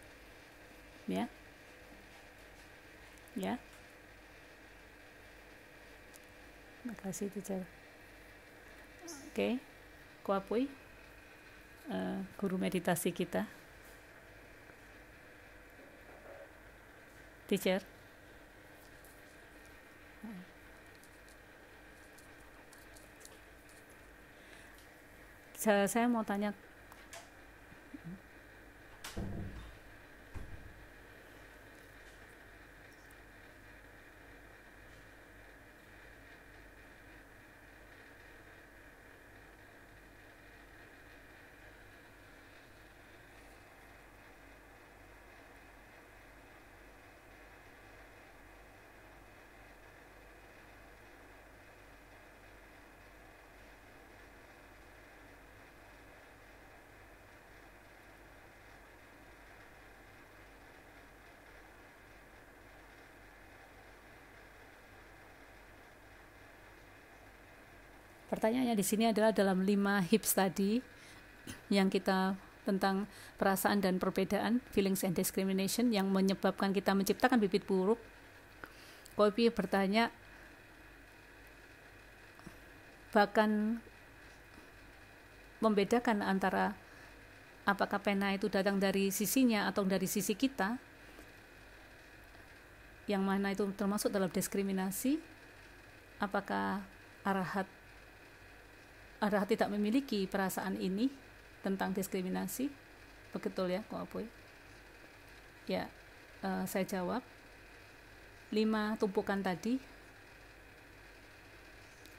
Terima kasih teacher. Oke, Koapui, guru meditasi kita. Teacher. Saya mau tanya. Pertanyaannya di sini adalah dalam 5 HIPS tadi yang kita tentang perasaan dan perbedaan, feelings and discrimination, yang menyebabkan kita menciptakan bibit buruk. Kopi bertanya, bahkan membedakan antara apakah pena itu datang dari sisinya atau dari sisi kita, yang mana itu termasuk dalam diskriminasi. Apakah arahat tidak memiliki perasaan ini tentang diskriminasi? Betul ya, Ko Apoy? Ya, saya jawab. 5 tumpukan tadi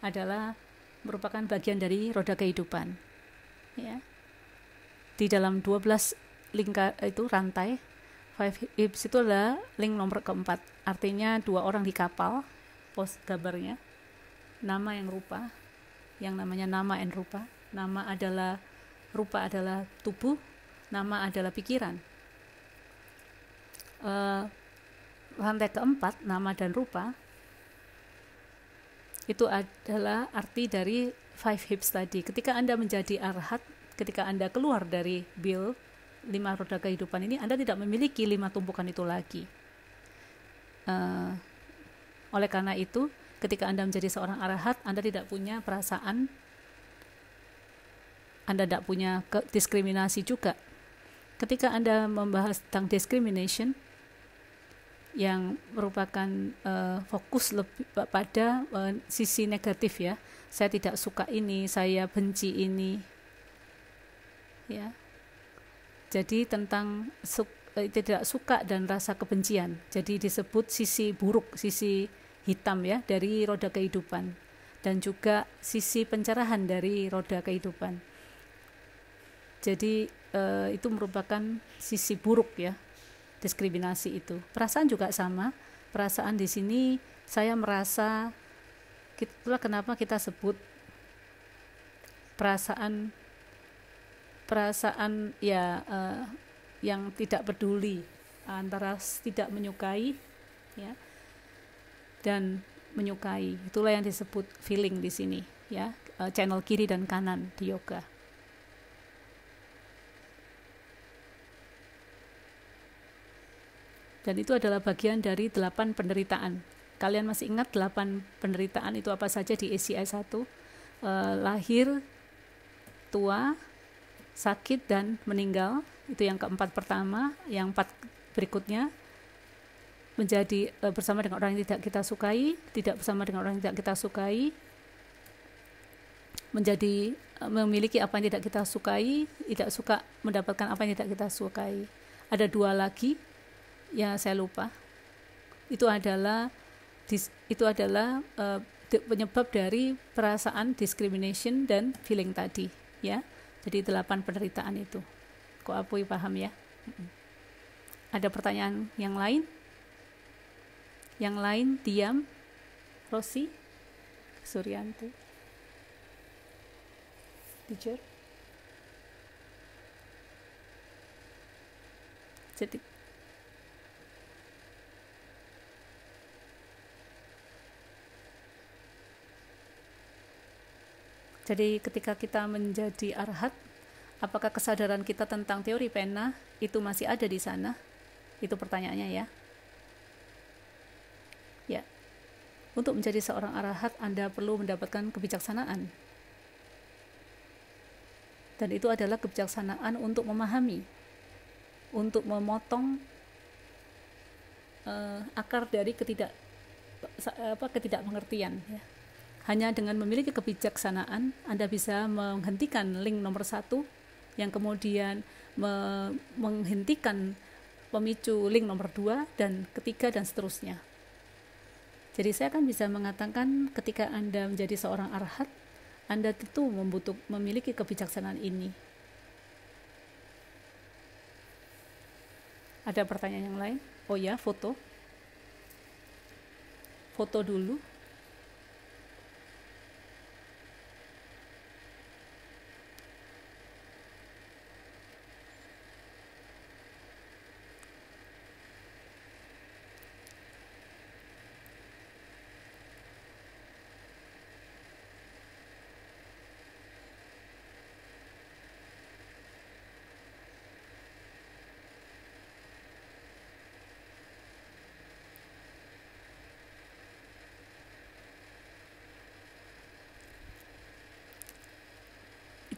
adalah merupakan bagian dari roda kehidupan. Ya. Di dalam 12 lingkar itu rantai, 5 HIPS itu adalah link nomor keempat. Artinya 2 orang di kapal, pos gambarnya, nama yang rupa, yang namanya nama and rupa. Nama adalah, rupa adalah tubuh, nama adalah pikiran. Rantai keempat, nama dan rupa, itu adalah arti dari 5 HIPS tadi. Ketika Anda menjadi arhat, ketika Anda keluar dari bil 5 roda kehidupan ini, Anda tidak memiliki 5 tumpukan itu lagi. Oleh karena itu, ketika Anda menjadi seorang arahat, Anda tidak punya perasaan, Anda tidak punya diskriminasi juga. Ketika Anda membahas tentang discrimination, yang merupakan fokus lebih pada sisi negatif ya, saya tidak suka ini, saya benci ini, ya. Jadi tentang tidak suka dan rasa kebencian. Jadi disebut sisi buruk, sisi hitam ya dari roda kehidupan, dan juga sisi pencerahan dari roda kehidupan. Jadi itu merupakan sisi buruk ya, diskriminasi itu. Perasaan juga sama. Perasaan di sini saya merasa, itulah kenapa kita sebut perasaan ya yang tidak peduli, antara tidak menyukai ya dan menyukai. Itulah yang disebut feeling di sini ya, channel kiri dan kanan di yoga. Dan itu adalah bagian dari 8 penderitaan. Kalian masih ingat 8 penderitaan itu apa saja di ACI 1? Lahir, tua, sakit, dan meninggal. Itu yang keempat pertama. Yang 4 berikutnya, menjadi bersama dengan orang yang tidak kita sukai, tidak bersama dengan orang yang tidak kita sukai, menjadi memiliki apa yang tidak kita sukai, tidak suka mendapatkan apa yang tidak kita sukai. Ada 2 lagi, ya saya lupa. Itu adalah penyebab dari perasaan discrimination dan feeling tadi, ya. Jadi 8 penderitaan itu. Kok Apoy paham ya? Ada pertanyaan yang lain? Yang lain diam. Rosi, Suryanti, teacher. Jadi ketika kita menjadi arhat, apakah kesadaran kita tentang teori pena itu masih ada di sana? Itu pertanyaannya ya. Ya. Untuk menjadi seorang arahat, Anda perlu mendapatkan kebijaksanaan. Dan itu adalah kebijaksanaan untuk memahami, untuk memotong akar dari ketidakmengertian. Ya. Hanya dengan memiliki kebijaksanaan, Anda bisa menghentikan link nomor 1, yang kemudian menghentikan pemicu link nomor 2 dan ketiga dan seterusnya. Jadi saya akan bisa mengatakan ketika Anda menjadi seorang arahat, Anda tentu memiliki kebijaksanaan ini. Ada pertanyaan yang lain? Oh ya, foto dulu.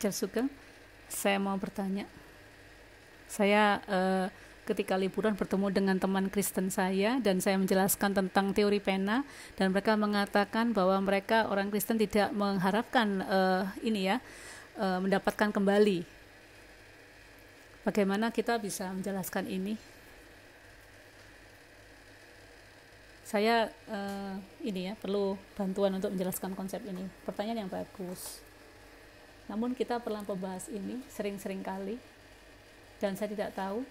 Icar Sugeng, saya mau bertanya. Saya ketika liburan bertemu dengan teman Kristen saya dan saya menjelaskan tentang teori pena dan mereka mengatakan bahwa mereka orang Kristen tidak mengharapkan mendapatkan kembali. Bagaimana kita bisa menjelaskan ini? Saya perlu bantuan untuk menjelaskan konsep ini. Pertanyaan yang bagus. Namun kita pernah membahas ini sering-sering kali dan saya tidak tahu,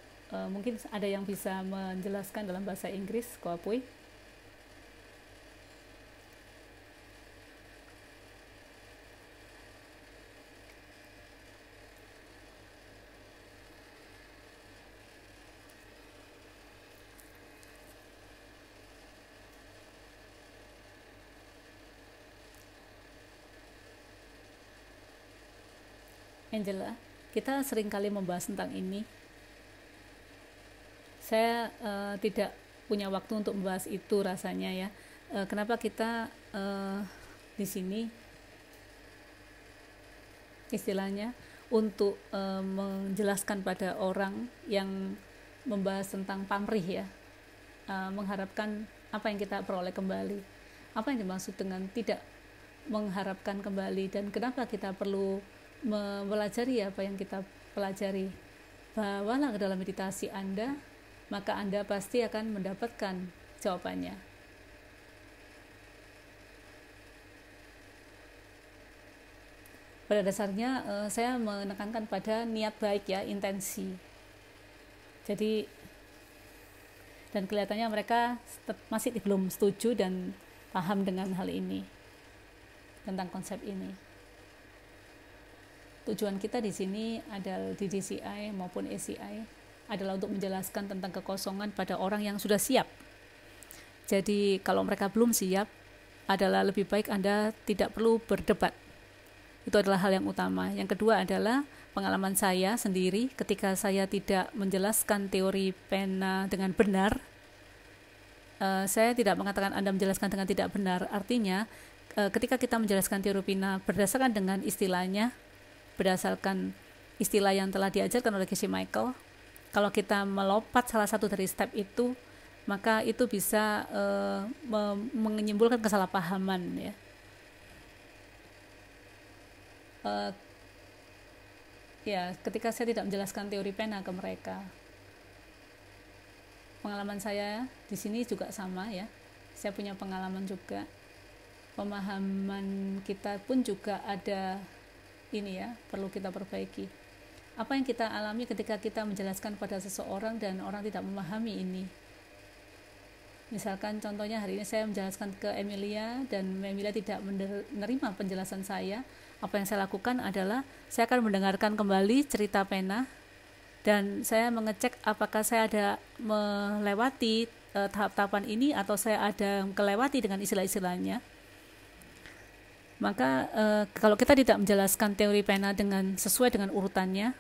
mungkin ada yang bisa menjelaskan dalam bahasa Inggris, Koapui. Angela, kita sering kali membahas tentang ini. Saya tidak punya waktu untuk membahas itu rasanya ya. Kenapa kita di sini istilahnya untuk menjelaskan pada orang yang membahas tentang pamrih ya, mengharapkan apa yang kita peroleh kembali. Apa yang dimaksud dengan tidak mengharapkan kembali dan kenapa kita perlu mempelajari apa yang kita pelajari. Bawalah ke dalam meditasi Anda, maka Anda pasti akan mendapatkan jawabannya. Pada dasarnya saya menekankan pada niat baik ya, intensi. Jadi dan kelihatannya mereka masih belum setuju dan paham dengan hal ini, tentang konsep ini. Tujuan kita di sini adalah di DCI maupun ACI adalah untuk menjelaskan tentang kekosongan pada orang yang sudah siap. Jadi kalau mereka belum siap, adalah lebih baik Anda tidak perlu berdebat. Itu adalah hal yang utama. Yang kedua adalah pengalaman saya sendiri ketika saya tidak menjelaskan teori pena dengan benar. Saya tidak mengatakan Anda menjelaskan dengan tidak benar. Artinya ketika kita menjelaskan teori pena berdasarkan dengan istilahnya, berdasarkan istilah yang telah diajarkan oleh Geshe Michael, kalau kita melompat salah satu dari step itu, maka itu bisa menimbulkan kesalahpahaman ya. Ketika saya tidak menjelaskan teori pena ke mereka, pengalaman saya di sini juga sama ya. Saya punya pengalaman juga, pemahaman kita pun juga ada ini ya, perlu kita perbaiki. Apa yang kita alami ketika kita menjelaskan pada seseorang dan orang tidak memahami ini. Misalkan contohnya hari ini saya menjelaskan ke Emilia dan Emilia tidak menerima penjelasan saya. Apa yang saya lakukan adalah saya akan mendengarkan kembali cerita pena dan saya mengecek apakah saya ada melewati tahap-tahapan ini atau saya ada kelewati dengan istilah-istilahnya. Maka kalau kita tidak menjelaskan teori pena dengan sesuai dengan urutannya,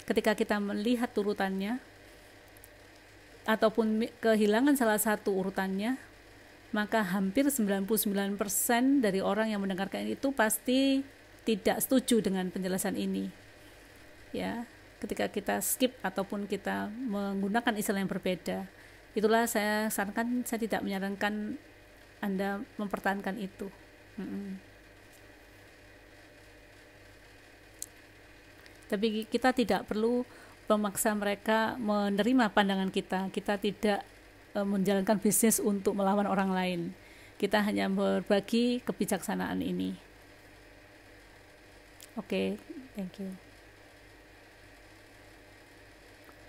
ketika kita melihat urutannya ataupun kehilangan salah satu urutannya, maka hampir 99% dari orang yang mendengarkan itu pasti tidak setuju dengan penjelasan ini. Ya, ketika kita skip ataupun kita menggunakan istilah yang berbeda, itulah saya sarankan, saya tidak menyarankan Anda mempertahankan itu. Tapi kita tidak perlu memaksa mereka menerima pandangan kita. Kita tidak menjalankan bisnis untuk melawan orang lain. Kita hanya berbagi kebijaksanaan ini. Oke, thank you.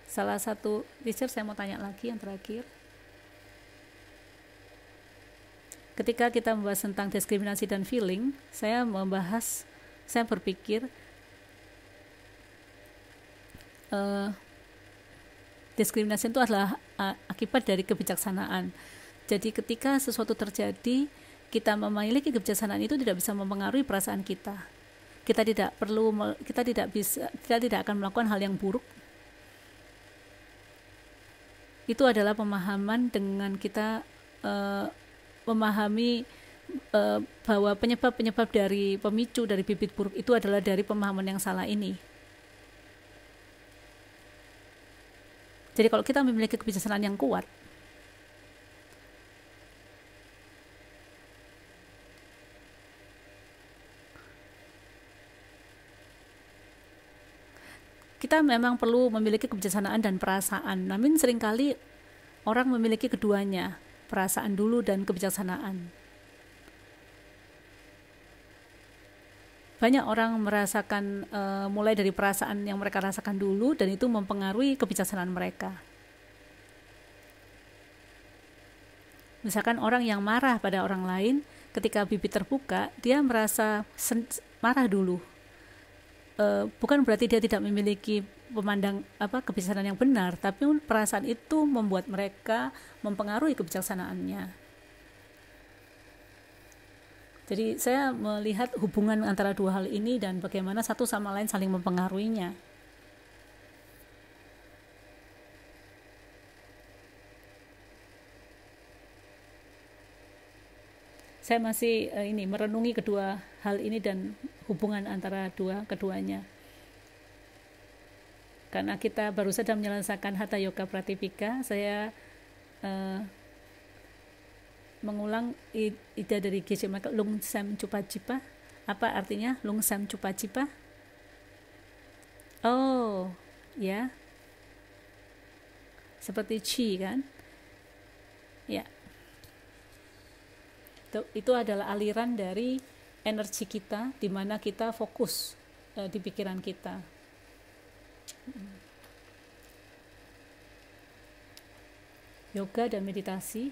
Salah satu teacher, saya mau tanya lagi yang terakhir. Ketika kita membahas tentang diskriminasi dan feeling, saya berpikir diskriminasi itu adalah akibat dari kebijaksanaan. Jadi ketika sesuatu terjadi, kita memiliki kebijaksanaan itu tidak bisa mempengaruhi perasaan kita. Kita tidak akan melakukan hal yang buruk. Itu adalah pemahaman dengan kita memahami bahwa penyebab dari pemicu dari bibit buruk itu adalah dari pemahaman yang salah ini. Jadi kalau kita memiliki kebijaksanaan yang kuat, kita memang perlu memiliki kebijaksanaan dan perasaan. Namun seringkali orang memiliki keduanya, perasaan dulu dan kebijaksanaan. Banyak orang merasakan mulai dari perasaan yang mereka rasakan dulu, dan itu mempengaruhi kebijaksanaan mereka. Misalkan orang yang marah pada orang lain, ketika bibir terbuka, dia merasa marah dulu. Bukan berarti dia tidak memiliki kebijaksanaan yang benar, tapi perasaan itu membuat mereka mempengaruhi kebijaksanaannya. Jadi saya melihat hubungan antara dua hal ini dan bagaimana satu sama lain saling mempengaruhinya. Saya masih merenungi kedua hal ini dan hubungan antara keduanya. Karena kita baru saja menyelesaikan Hatha Yoga Pratipika, saya mengulang ide dari Geshe Michael, Lung Sem Chupa Jipa. Apa artinya Lung Sem Chupa Jipa? Oh, ya. Seperti chi kan? Ya. Itu adalah aliran dari energi kita, di mana kita fokus di pikiran kita. Yoga dan meditasi,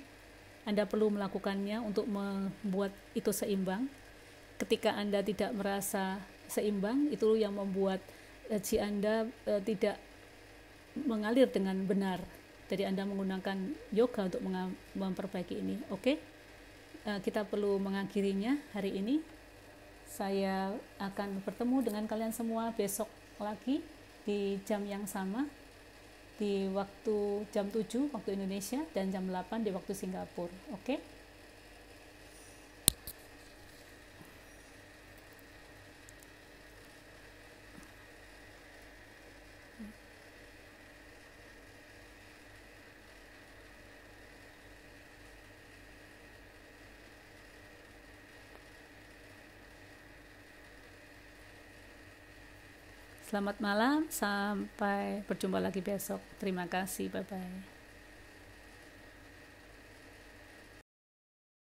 Anda perlu melakukannya untuk membuat itu seimbang. Ketika Anda tidak merasa seimbang, itu yang membuat energi Anda tidak mengalir dengan benar. Jadi Anda menggunakan yoga untuk memperbaiki ini. Oke? Kita perlu mengakhirinya hari ini. Saya akan bertemu dengan kalian semua besok lagi di jam yang sama, di waktu jam 7 waktu Indonesia dan jam 8 di waktu Singapura. Oke? Selamat malam, sampai berjumpa lagi besok. Terima kasih, bye-bye.